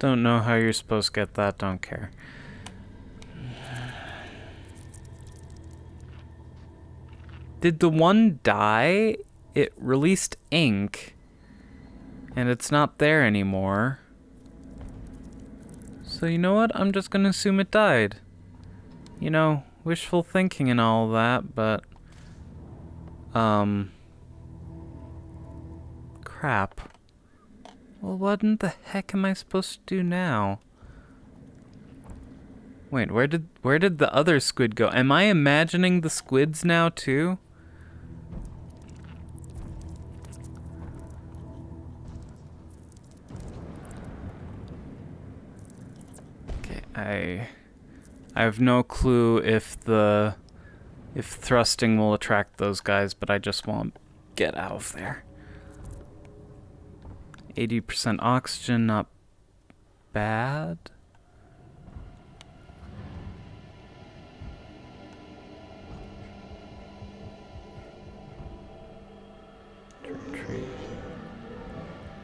Don't know how you're supposed to get that, don't care. Did the one die? It released ink, and it's not there anymore. So you know what? I'm just gonna assume it died. You know, wishful thinking and all that, but... crap. Well, what in the heck am I supposed to do now? Wait, where did the other squid go? Am I imagining the squids now too? Okay, I have no clue if thrusting will attract those guys, but I just want to get out of there. 80% oxygen, not bad.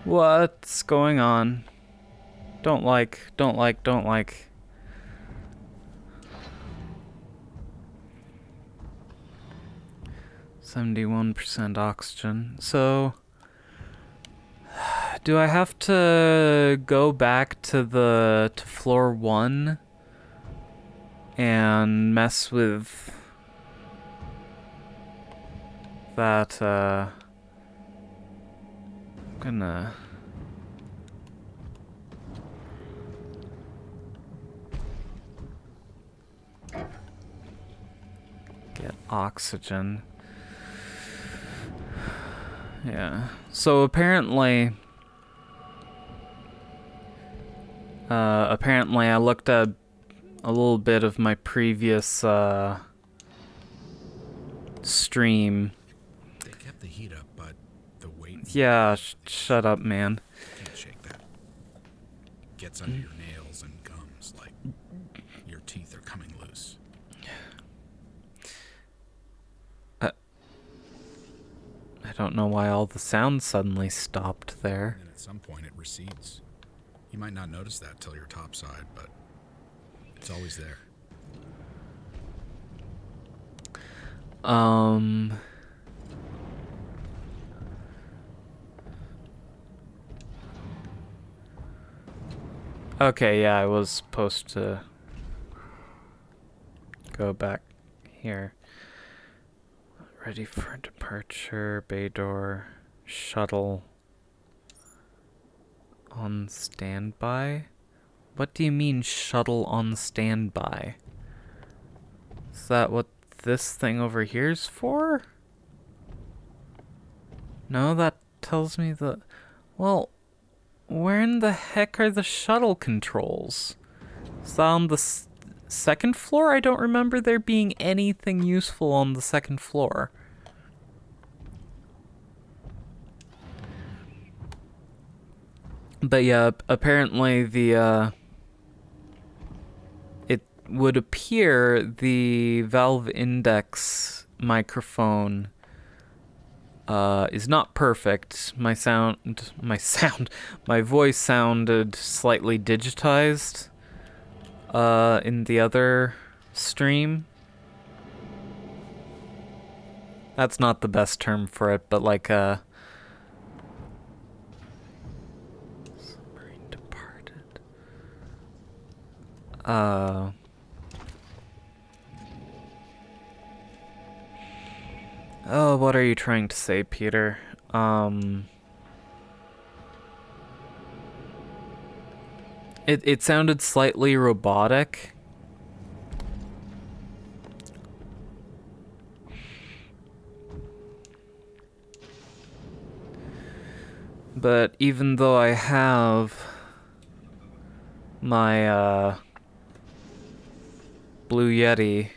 What's going on? Don't like. 71% oxygen. So, do I have to go back to floor 1 and mess with that? I'm gonna get oxygen. Yeah. So apparently I looked at a little bit of my previous stream. They kept the heat up, but the weight... Yeah, shut up, man. Can't shake that. Gets under your nails and gums like your teeth are coming loose. I don't know why all the sound suddenly stopped there. And at some point it recedes. You might not notice that till you're topside, but it's always there. Okay, yeah, I was supposed to go back here. Ready for departure, bay door, shuttle on standby? What do you mean shuttle on standby? Is that what this thing over here's for? No, that tells me that... Well, where in the heck are the shuttle controls? Is that on the second floor? I don't remember there being anything useful on the second floor. But yeah, apparently it would appear the Valve Index microphone is not perfect. My voice sounded slightly digitized in the other stream. That's not the best term for it, but like submarine departed. Oh, what are you trying to say, Peter? It sounded slightly robotic. But even though I have my Blue Yeti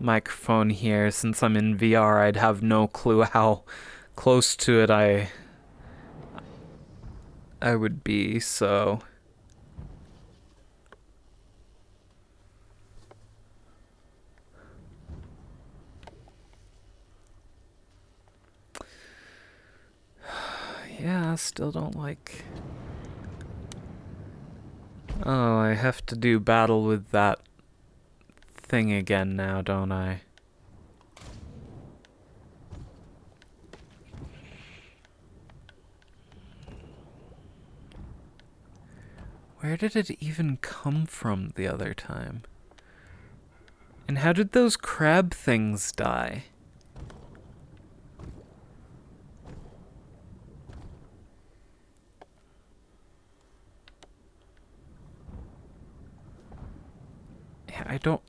microphone here, since I'm in VR, I'd have no clue how close to it I would be, so... Yeah, I still don't like... Oh, I have to do battle with that thing again now, don't I? Where did it even come from the other time? And how did those crab things die?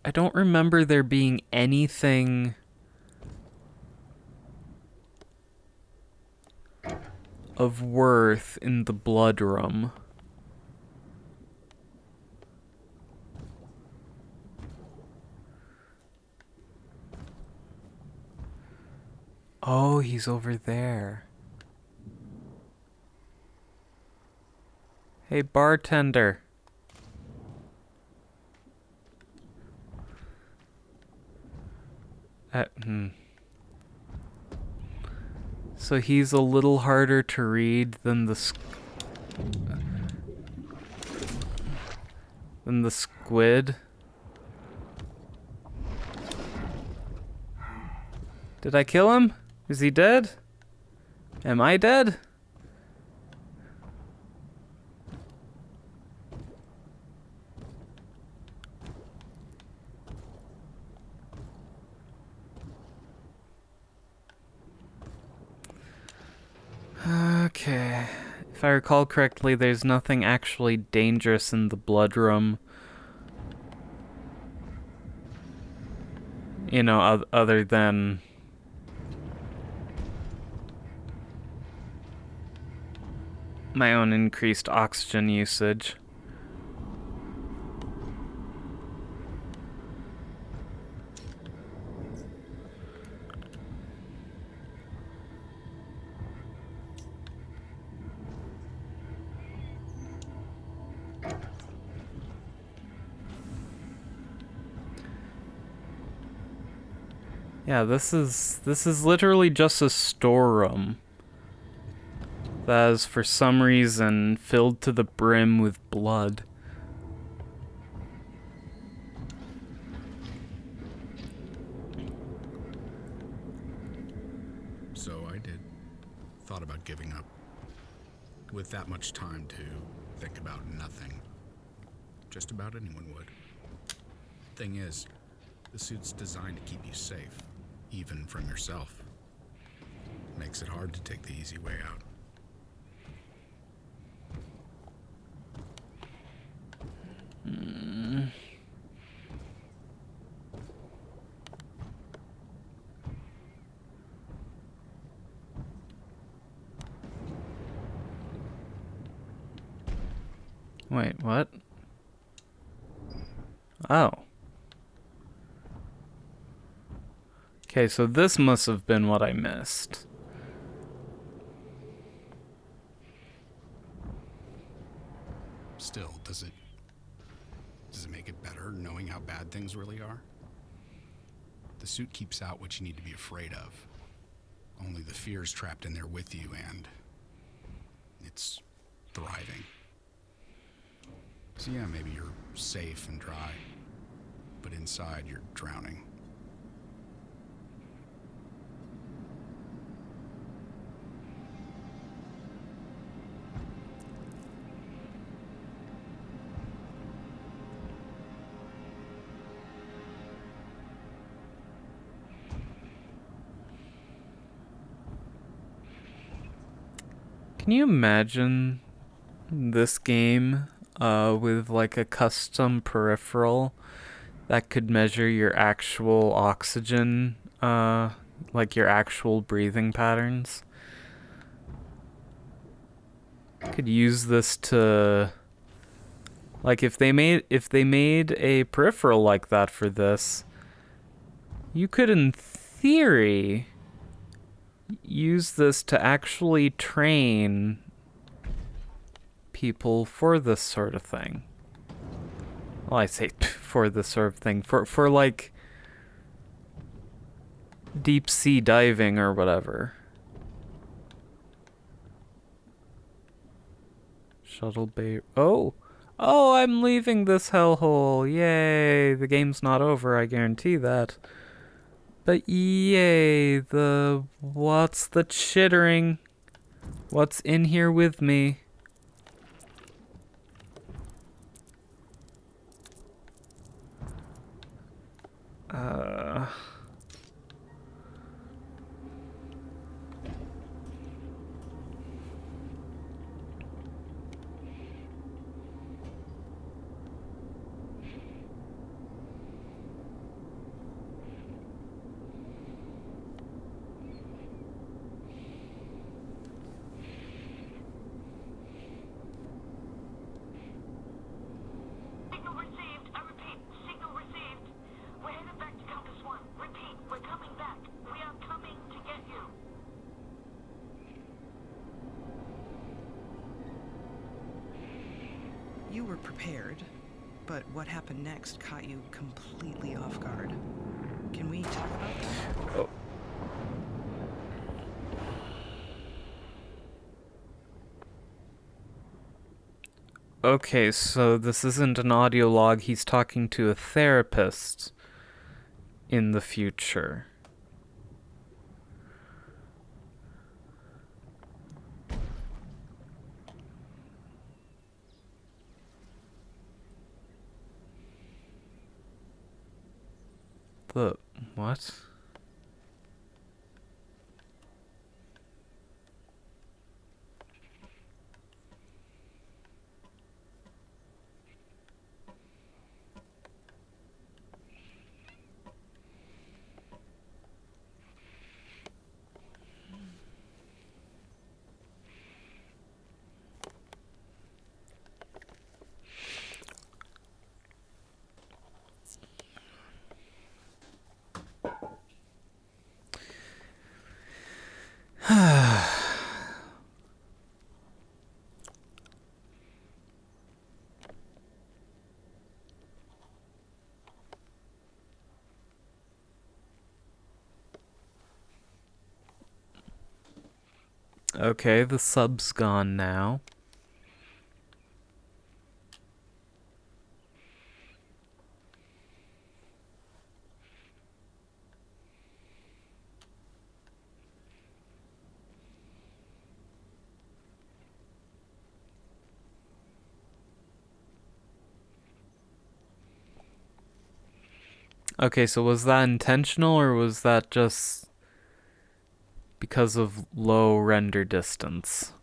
I don't remember there being anything of worth in the blood room. Oh, he's over there. Hey, bartender. So he's a little harder to read than the squid. Did I kill him? Is he dead? Am I dead? Okay. If I recall correctly, there's nothing actually dangerous in the blood room. You know, other than my own increased oxygen usage. Yeah, this is literally just a storeroom that is for some reason filled to the brim with blood. So I did. Thought about giving up. With that much time to think about nothing. Just about anyone would. Thing is, the suit's designed to keep you safe, even from yourself. Makes it hard to take the easy way out. Wait, what? Oh. Okay, so this must have been what I missed. Still, does it make it better knowing how bad things really are? The suit keeps out what you need to be afraid of. Only the fear's trapped in there with you, and it's thriving. So yeah, maybe you're safe and dry, but inside you're drowning. Can you imagine this game with like a custom peripheral that could measure your actual oxygen, like your actual breathing patterns? Could use this to, like, if they made a peripheral like that for this, you could in theory use this to actually train people for this sort of thing. Well, I say for this sort of thing. For like deep sea diving or whatever. Shuttle bay. Oh, I'm leaving this hellhole. Yay. The game's not over, I guarantee that. But yay, what's the chittering? What's in here with me? Signal received. I repeat, signal received. We're headed back to Compass One. Repeat, we're coming back. We are coming to get you. You were prepared, but what happened next caught you completely off guard. Can we talk about that? Oh. Okay, so this isn't an audio log. He's talking to a therapist in the future. The what? Okay, the sub's gone now. Okay, so was that intentional or was that just because of low render distance?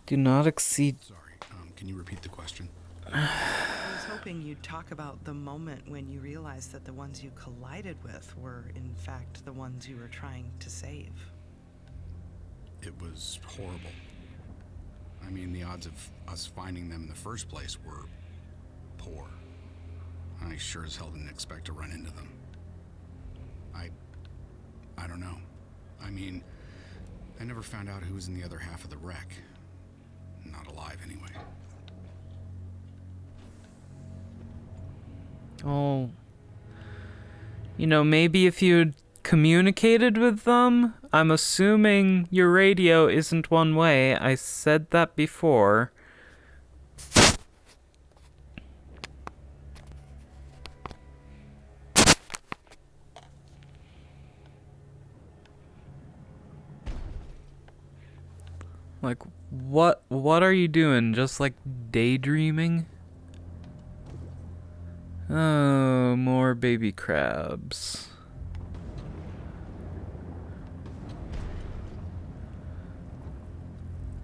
Do not exceed. Sorry, can you repeat the question? I was hoping you'd talk about the moment when you realized that the ones you collided with were, in fact, the ones you were trying to save. It was horrible. I mean, the odds of us finding them in the first place were poor. I sure as hell didn't expect to run into them. I don't know. I mean, I never found out who was in the other half of the wreck. Not alive, anyway. Oh. You know, maybe if you'd communicated with them? I'm assuming your radio isn't one way. I said that before. Like, what are you doing? Just like daydreaming? Oh, more baby crabs.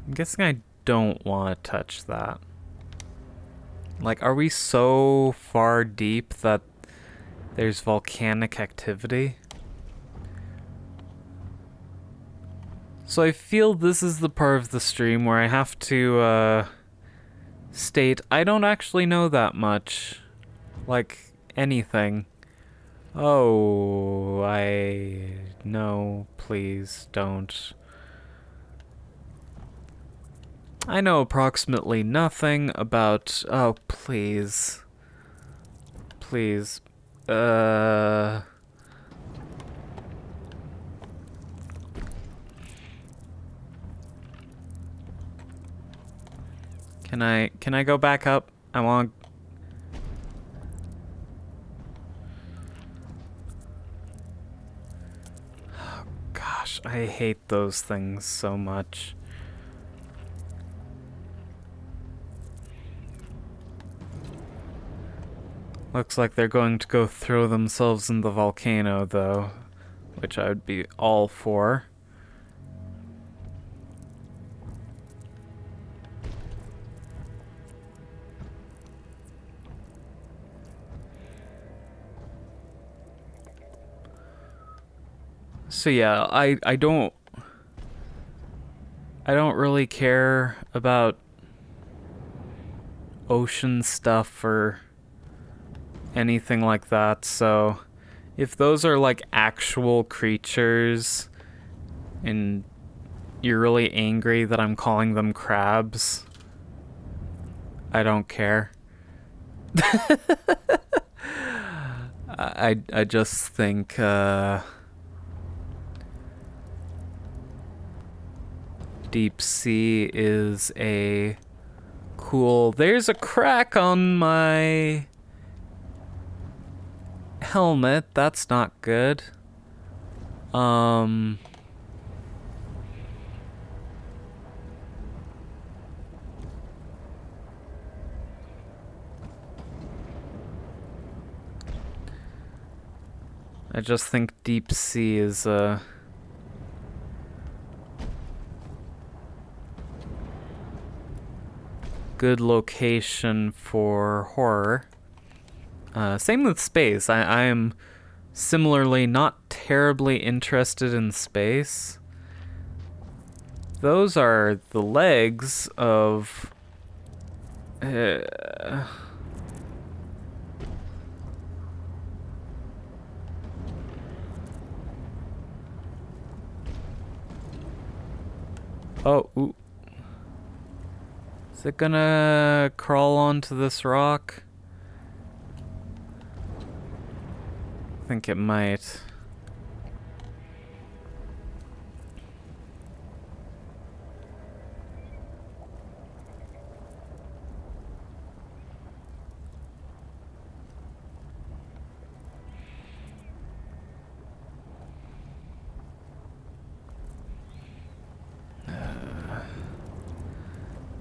I'm guessing I don't want to touch that. Like, are we so far deep that there's volcanic activity? So I feel this is the part of the stream where I have to state I don't actually know that much. Like, anything. Oh, no, please don't. I know approximately nothing about... Oh, please. Please. Can I go back up? I want... Oh, gosh, I hate those things so much. Looks like they're going to go throw themselves in the volcano, though, which I would be all for. So yeah, I don't really care about ocean stuff or anything like that, so if those are like actual creatures and you're really angry that I'm calling them crabs, I don't care. I just think deep sea is a cool. There's a crack on my helmet. That's not good. I just think deep sea is a good location for horror. Same with space. I am similarly not terribly interested in space. Those are the legs of... Oh, ooh. Is it gonna crawl onto this rock? I think it might.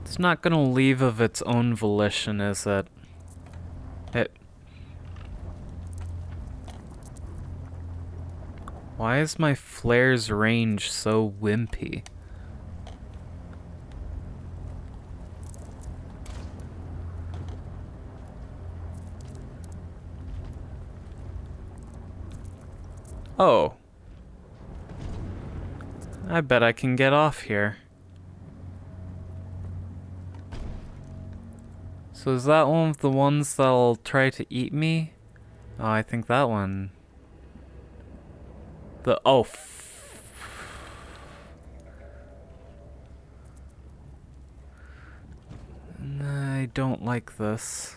It's not gonna leave of its own volition, is it? Why is my flare's range so wimpy? Oh. I bet I can get off here. So is that one of the ones that'll try to eat me? Oh, I think that one. I don't like this.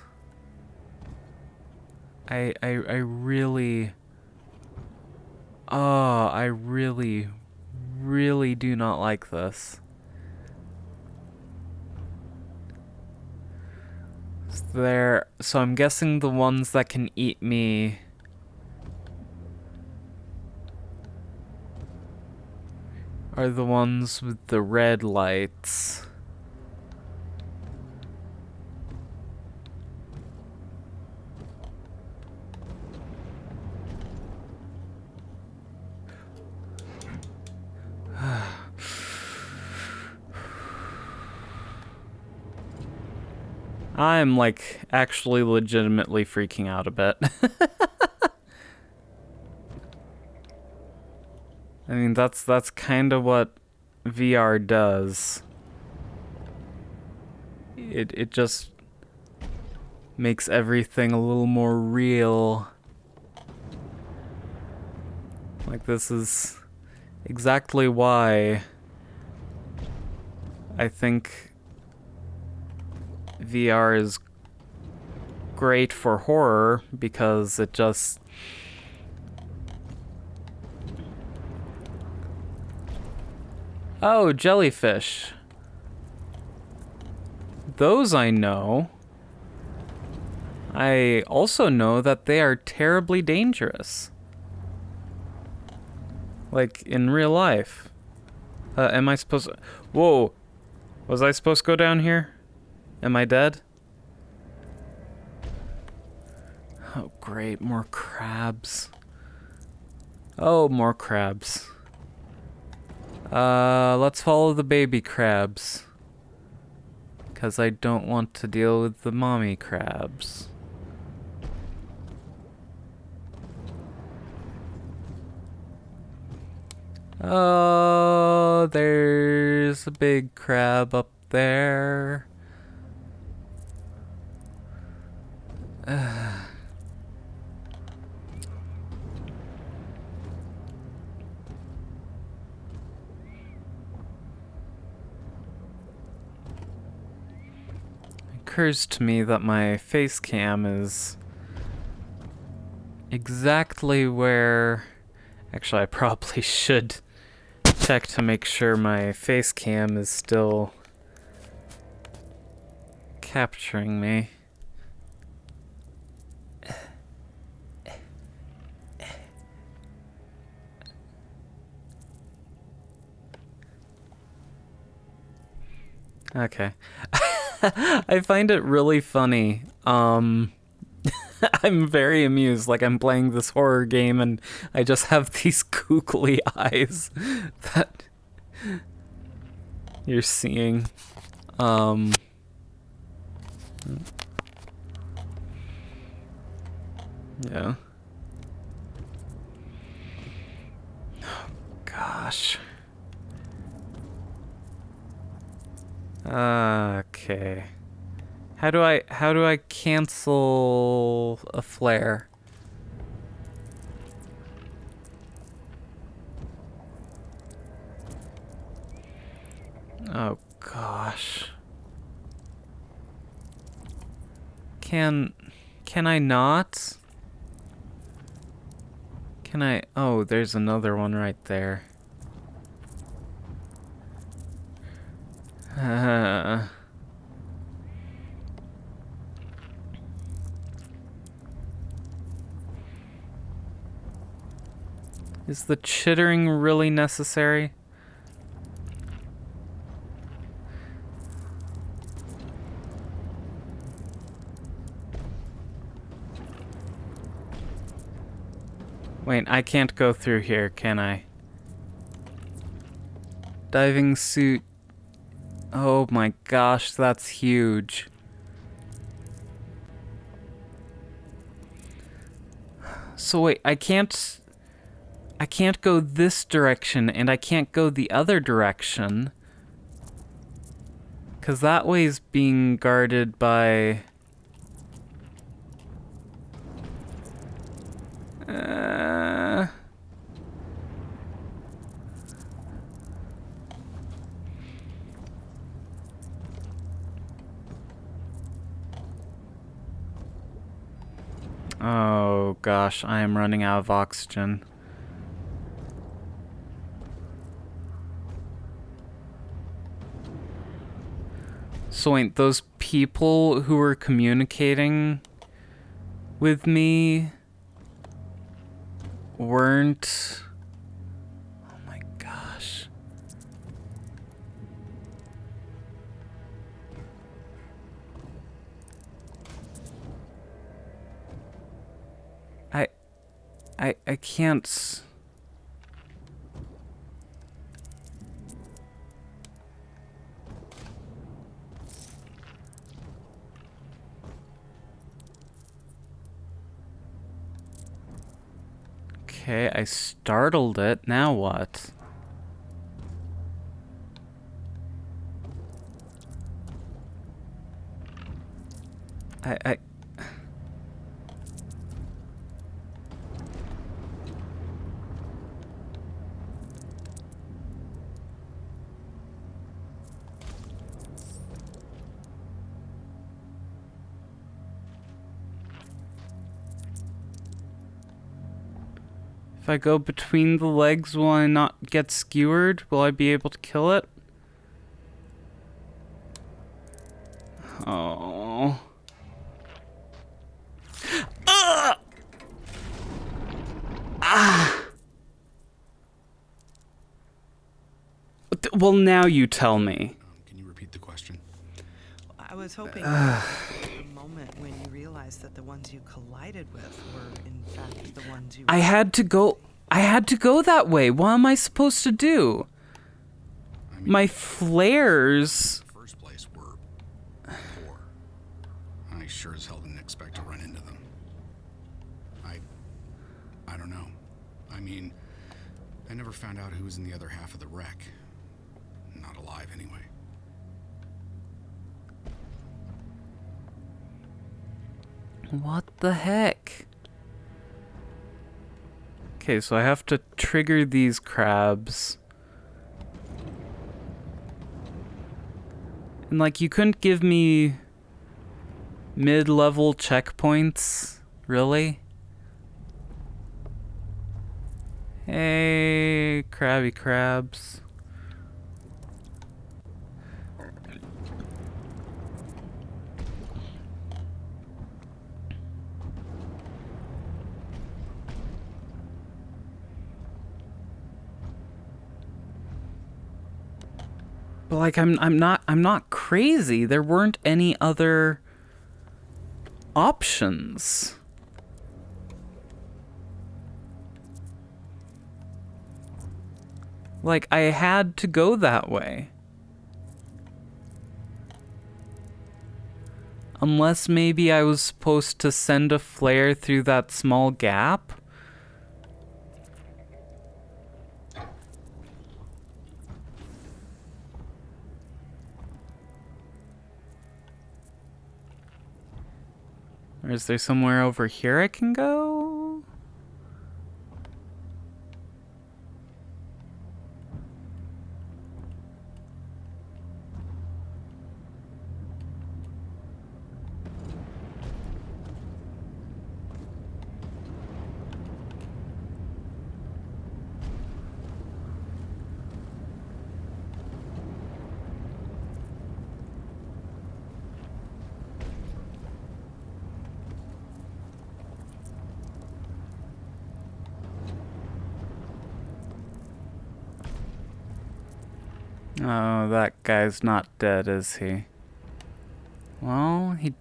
I really... Oh, I really, really do not like this. So I'm guessing the ones that can eat me are the ones with the red lights. I'm like actually legitimately freaking out a bit. I mean, that's kind of what VR does. It just makes everything a little more real. Like, this is exactly why I think VR is great for horror, because it just... Oh, jellyfish. Those I know. I also know that they are terribly dangerous. Like, in real life. Am I supposed to... Whoa! Was I supposed to go down here? Am I dead? Oh, great. More crabs. Oh, more crabs. Let's follow the baby crabs. Because I don't want to deal with the mommy crabs. Oh, there's a big crab up there. occurs to me that my face cam is exactly where... Actually, I probably should check to make sure my face cam is still capturing me. Okay. I find it really funny. I'm very amused, like I'm playing this horror game and I just have these googly eyes that you're seeing. Yeah. Oh, gosh. Okay. How do I cancel a flare? Oh gosh. Can I not? Can I? Oh, there's another one right there. Is the chittering really necessary? Wait, I can't go through here, can I? Diving suit. Oh my gosh, that's huge. So wait, I can't go this direction and I can't go the other direction. 'Cause that way's being guarded by... Oh gosh, I am running out of oxygen. So wait, those people who were communicating with me weren't... Oh my gosh. I can't... Okay, I startled it. Now what? I... If I go between the legs, will I not get skewered? Will I be able to kill it? Oh. Ah! Well, now you tell me. Can you repeat the question? I was hoping the moment when you realized that the ones you collided with were in fact the ones you... I had to go that way. What am I supposed to do? I mean, My flares... in the first place were poor. I sure as hell didn't expect to run into them. I don't know. I mean, I never found out who was in the other half of the wreck. Not alive, anyway. What the heck? Okay, so I have to trigger these crabs. And like, you couldn't give me mid-level checkpoints? Really? Hey, crabby crabs. But like I'm not crazy. There weren't any other options. Like I had to go that way. Unless maybe I was supposed to send a flare through that small gap. Or is there somewhere over here I can go? Oh, that guy's not dead, is he? Well, he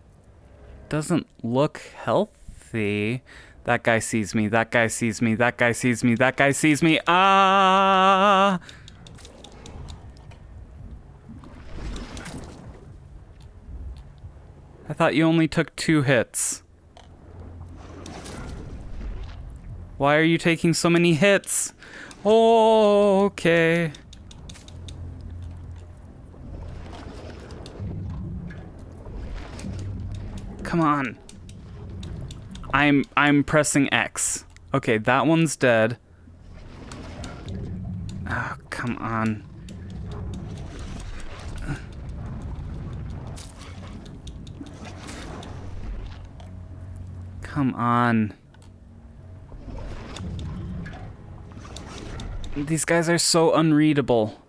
doesn't look healthy. That guy sees me, that guy sees me, that guy sees me, that guy sees me. Ah! I thought you only took 2 hits. Why are you taking so many hits? Oh, okay. Come on. I'm pressing X. Okay, that one's dead. Oh, come on. Come on. These guys are so unreadable.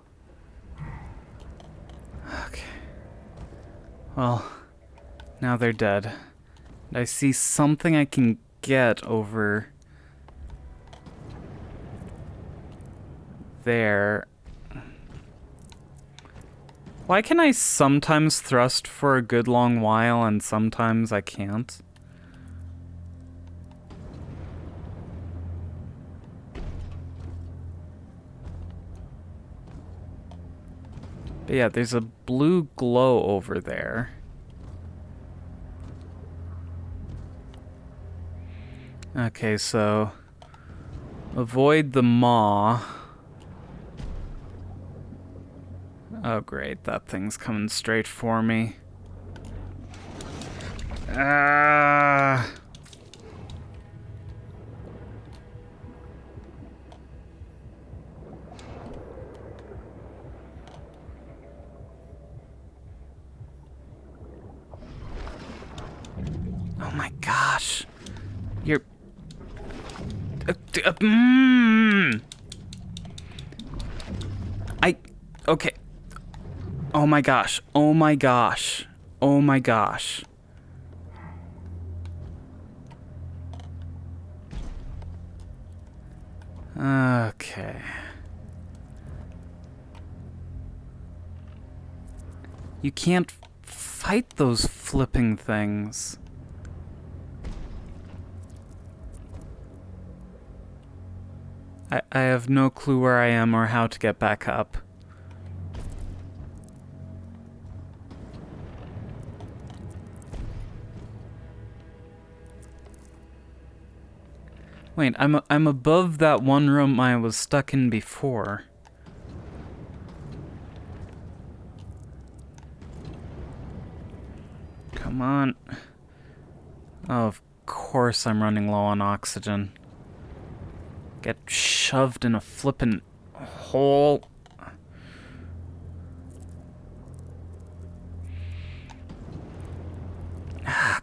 Okay. Well, now they're dead. I see something I can get over there. Why can I sometimes thrust for a good long while and sometimes I can't? But yeah, there's a blue glow over there. Okay, so avoid the maw. Oh great, that thing's coming straight for me. Ah. Oh my gosh. You're... Okay. Oh my gosh. Oh my gosh. Oh my gosh. Okay. You can't fight those flipping things. I have no clue where I am or how to get back up. Wait, I'm above that one room I was stuck in before. Come on. Oh, of course I'm running low on oxygen. Get shoved in a flippin' hole. Ah,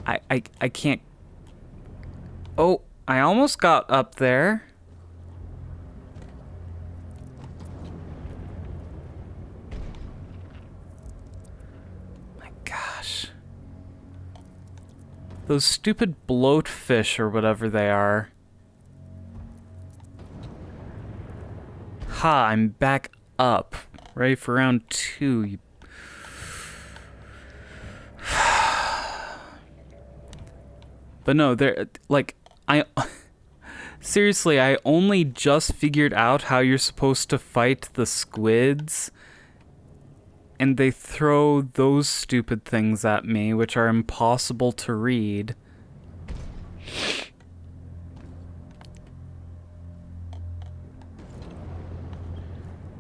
I can't... Oh, I almost got up there. My gosh. Those stupid bloatfish or whatever they are. Ha, I'm back up. Ready for round 2. You... But no, they're like, seriously, I only just figured out how you're supposed to fight the squids, and they throw those stupid things at me, which are impossible to read.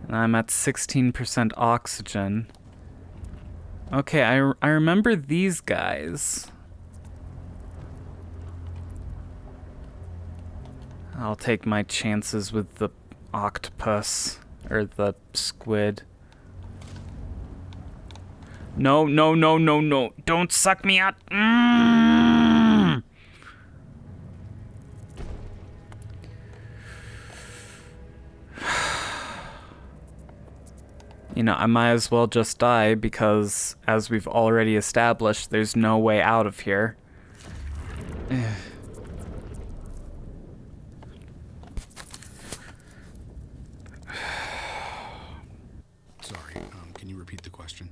And I'm at 16% oxygen. Okay, I remember these guys. I'll take my chances with the octopus, or the squid. No, no, no, no, no. Don't suck me out. You know, I might as well just die because, as we've already established, there's no way out of here. Sorry, can you repeat the question?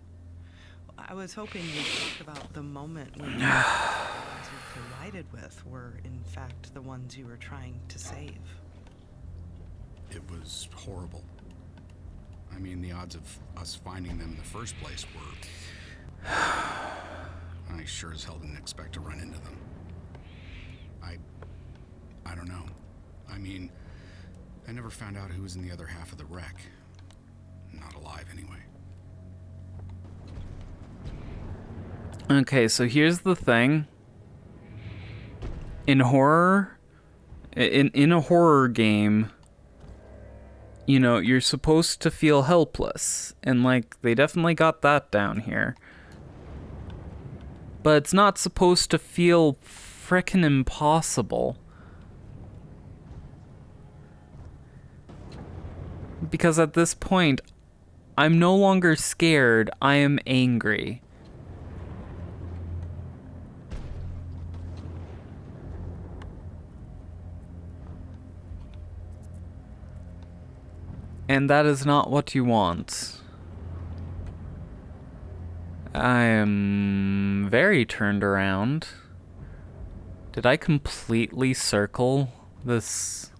I was hoping you'd talk about the moment when the ones you collided with were, in fact, the ones you were trying to save. It was horrible. I mean, the odds of us finding them in the first place were... I sure as hell didn't expect to run into them. I don't know. I mean, I never found out who was in the other half of the wreck. Not alive, anyway. Okay, so here's the thing. In horror, in a horror game, you know, you're supposed to feel helpless. And, like, they definitely got that down here. But it's not supposed to feel frickin' impossible. Because at this point, I'm no longer scared, I am angry. And that is not what you want. I am very turned around. Did I completely circle this?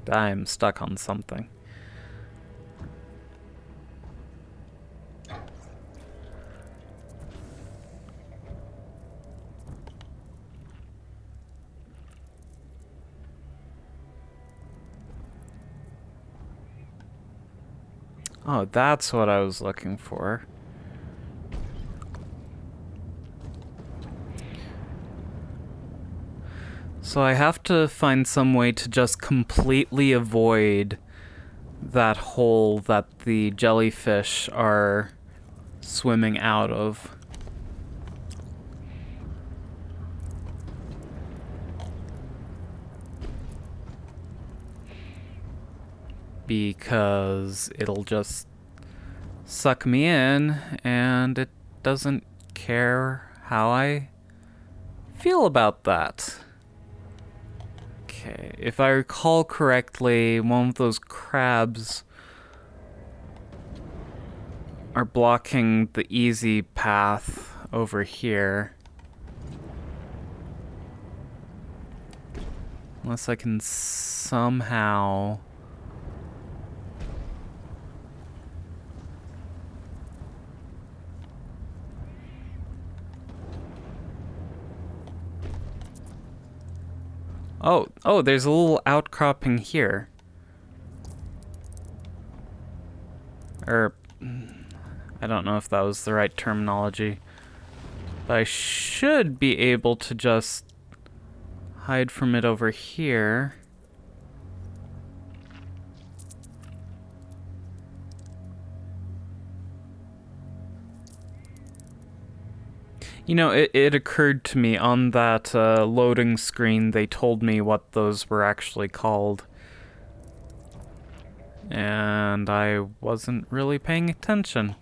I'm stuck on something. Oh, that's what I was looking for. So I have to find some way to just completely avoid that hole that the jellyfish are swimming out of. Because it'll just suck me in, and it doesn't care how I feel about that. Okay, if I recall correctly, one of those crabs are blocking the easy path over here. Unless I can somehow... Oh, there's a little outcropping here. Or, I don't know if that was the right terminology. But I should be able to just hide from it over here. You know, it occurred to me on that loading screen, they told me what those were actually called. And I wasn't really paying attention.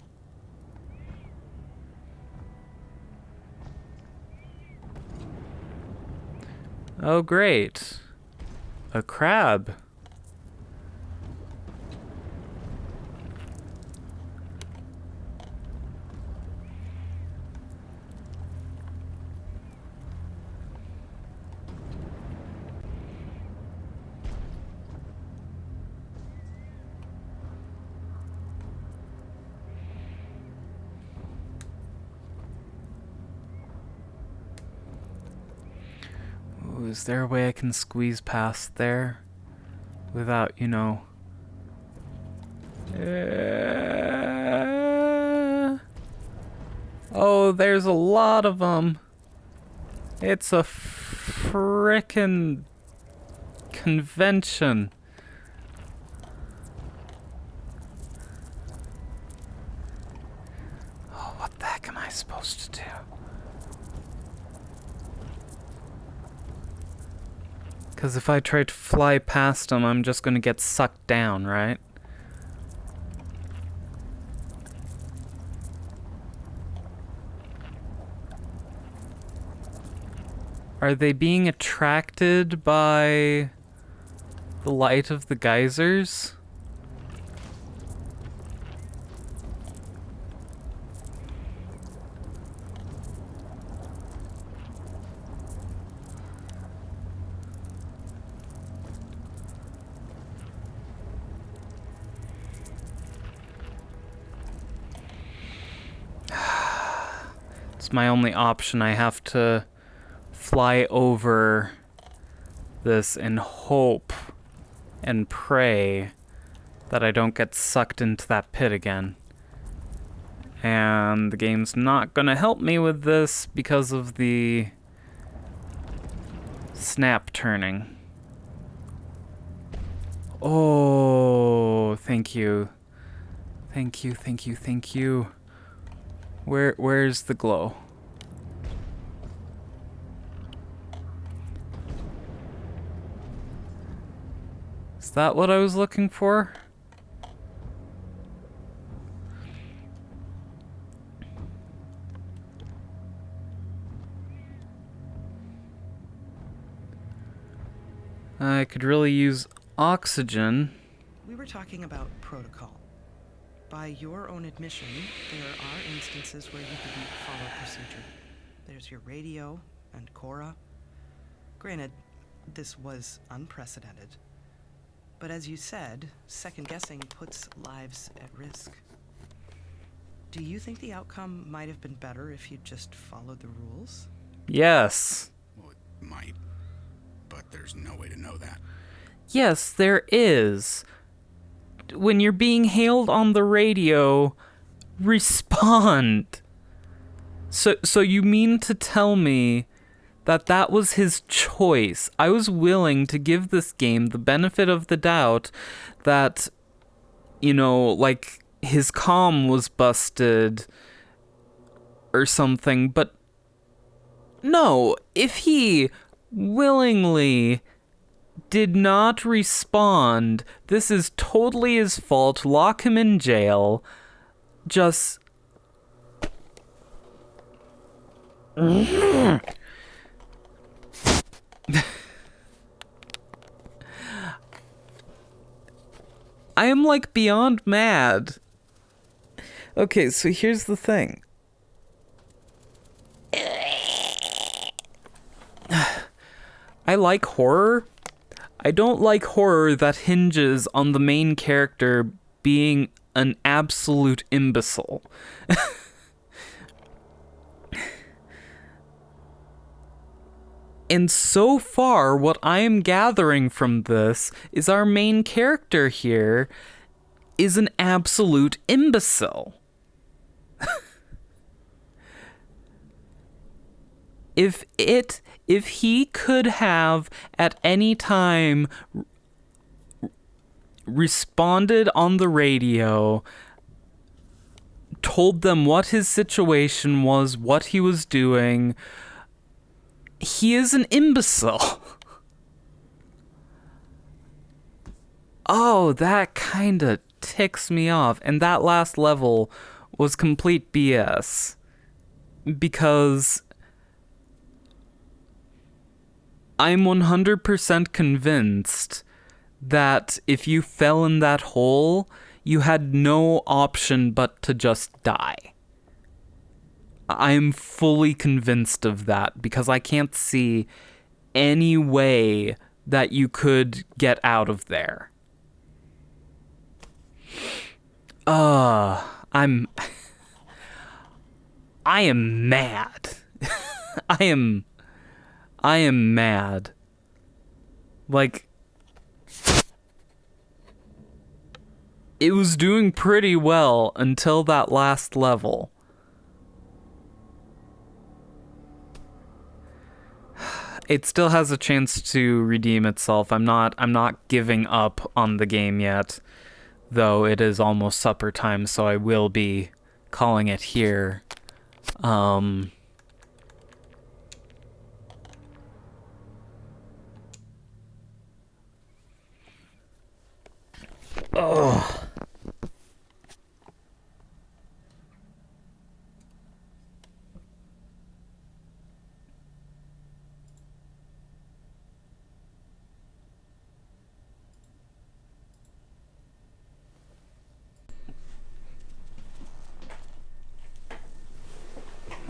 Oh, great. A crab. Ooh, is there a way I can squeeze past there without, you know... Oh, there's a lot of them. It's a frickin' convention. Oh, what the heck am I supposed to do? Because if I try to fly past them, I'm just gonna get sucked down, right? Are they being attracted by the light of the geysers? It's my only option. I have to fly over this and hope and pray that I don't get sucked into that pit again. And the game's not gonna help me with this because of the snap turning. Oh, thank you. Thank you, thank you, thank you. Where's the glow? Is that what I was looking for? I could really use oxygen. We were talking about protocol. By your own admission, there are instances where you didn't follow procedure. There's your radio and Cora. Granted, this was unprecedented. But as you said, second-guessing puts lives at risk. Do you think the outcome might have been better if you'd just followed the rules? Yes. Well, it might, but there's no way to know that. Yes, there is. When you're being hailed on the radio, respond. So you mean to tell me that was his choice? I was willing to give this game the benefit of the doubt that, you know, like his comm was busted or something, but no, if he willingly did not respond, this is totally his fault. Lock him in jail. Just... I am like beyond mad. Okay, so here's the thing. I like horror. I don't like horror that hinges on the main character being an absolute imbecile. And so far, what I am gathering from this is our main character here is an absolute imbecile. If he could have at any time responded on the radio told them what his situation was, what he was doing. He is an imbecile. Oh, that kinda ticks me off. And that last level was complete BS. Because I'm 100% convinced that if you fell in that hole, you had no option but to just die. I'm fully convinced of that because I can't see any way that you could get out of there. I am mad. I am mad. Like, it was doing pretty well until that last level. It still has a chance to redeem itself. I'm not giving up on the game yet, though it is almost supper time, so I will be calling it here. Oh.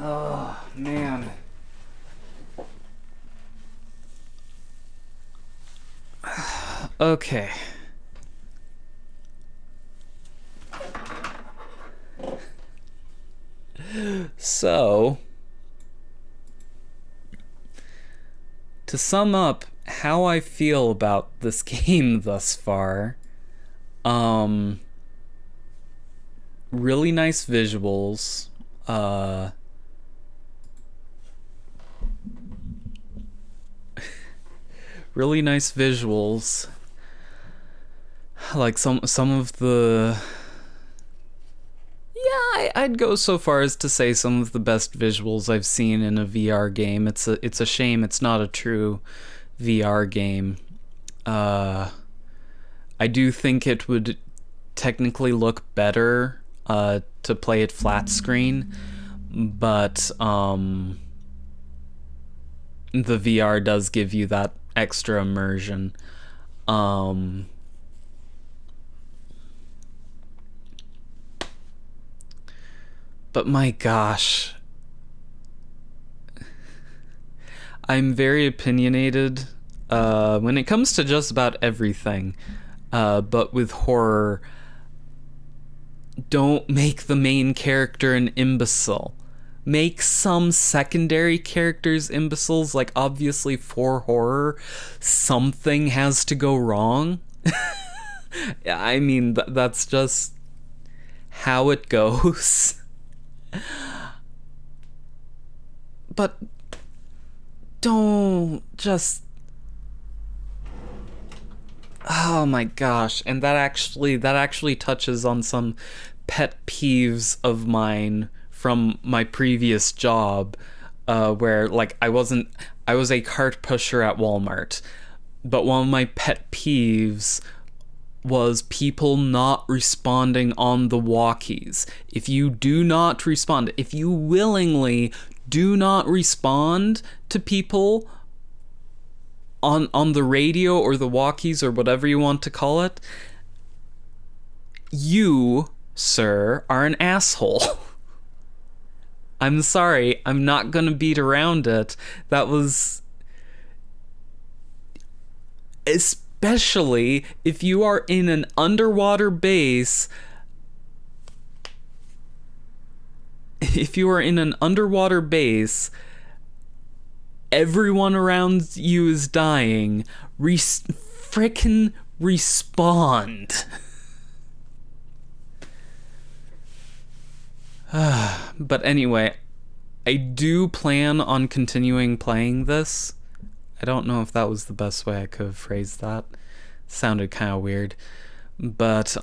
Oh, man. Okay. So, to sum up how I feel about this game thus far, really nice visuals, really nice visuals. Like some of the, yeah, I'd go so far as to say some of the best visuals I've seen in a VR game. It's a shame it's not a true VR game. I do think it would technically look better to play it flat screen, but the VR does give you that extra immersion. But my gosh, I'm very opinionated when it comes to just about everything. But with horror, don't make the main character an imbecile. Make some secondary characters imbeciles. Like, obviously for horror, something has to go wrong. I mean, that's just how it goes. But don't just, oh my gosh. And that actually touches on some pet peeves of mine from my previous job, where like I was a cart pusher at Walmart, but one of my pet peeves was people not responding on the walkies. If you do not respond, if you willingly do not respond to people on the radio or the walkies or whatever you want to call it, you, sir, are an asshole. I'm sorry, I'm not gonna beat around it. That was, especially if you are in an underwater base. If you are in an underwater base, everyone around you is dying. Frickin' respond. But anyway, I do plan on continuing playing this. I don't know if that was the best way I could have phrased that. Sounded kind of weird. But,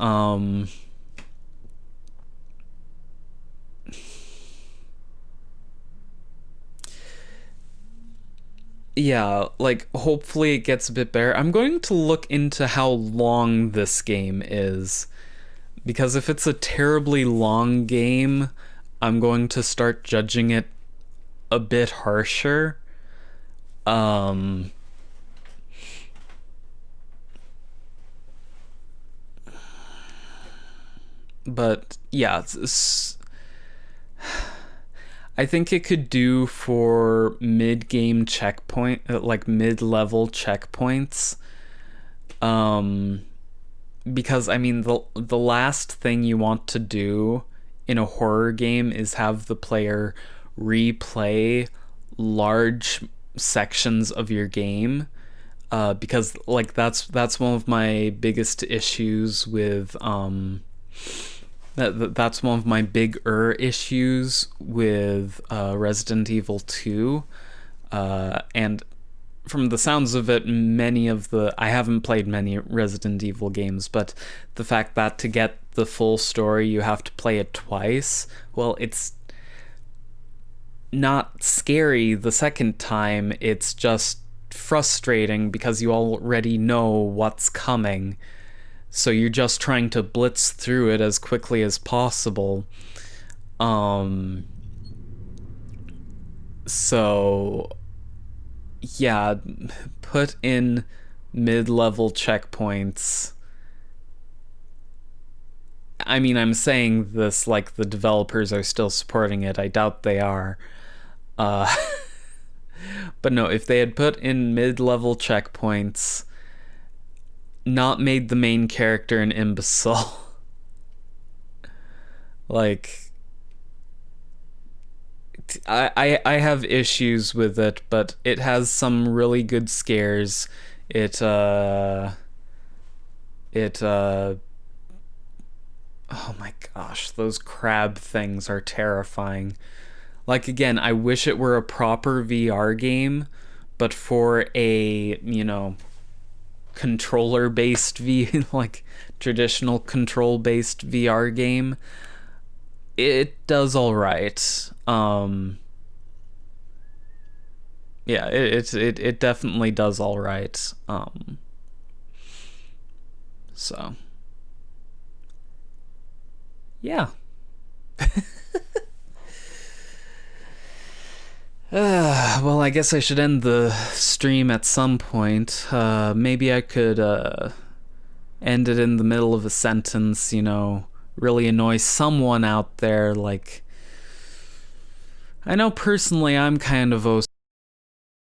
yeah, like hopefully it gets a bit better. I'm going to look into how long this game is, because if it's a terribly long game, I'm going to start judging it a bit harsher. Um but yeah, I think it could do for mid-game checkpoint, like mid-level checkpoints. Because I mean the last thing you want to do in a horror game is have the player replay large sections of your game, because like that's one of my biggest issues with that's one of my bigger issues with Resident Evil 2, and from the sounds of it, I haven't played many Resident Evil games, but the fact that to get the full story you have to play it twice, well, it's not scary the second time, it's just frustrating because you already know what's coming. So you're just trying to blitz through it as quickly as possible. So yeah, put in mid-level checkpoints. I mean, I'm saying this like the developers are still supporting it. I doubt they are. But no, if they had put in mid-level checkpoints, not made the main character an imbecile. Like, I have issues with it, but it has some really good scares. Oh my gosh, those crab things are terrifying. Like, again, I wish it were a proper VR game, but for a, controller-based like traditional control-based VR game, it does all right. Yeah, it definitely does all right. So yeah. Well, I guess I should end the stream at some point. Maybe I could end it in the middle of a sentence, really annoy someone out there. Like, I know personally I'm kind of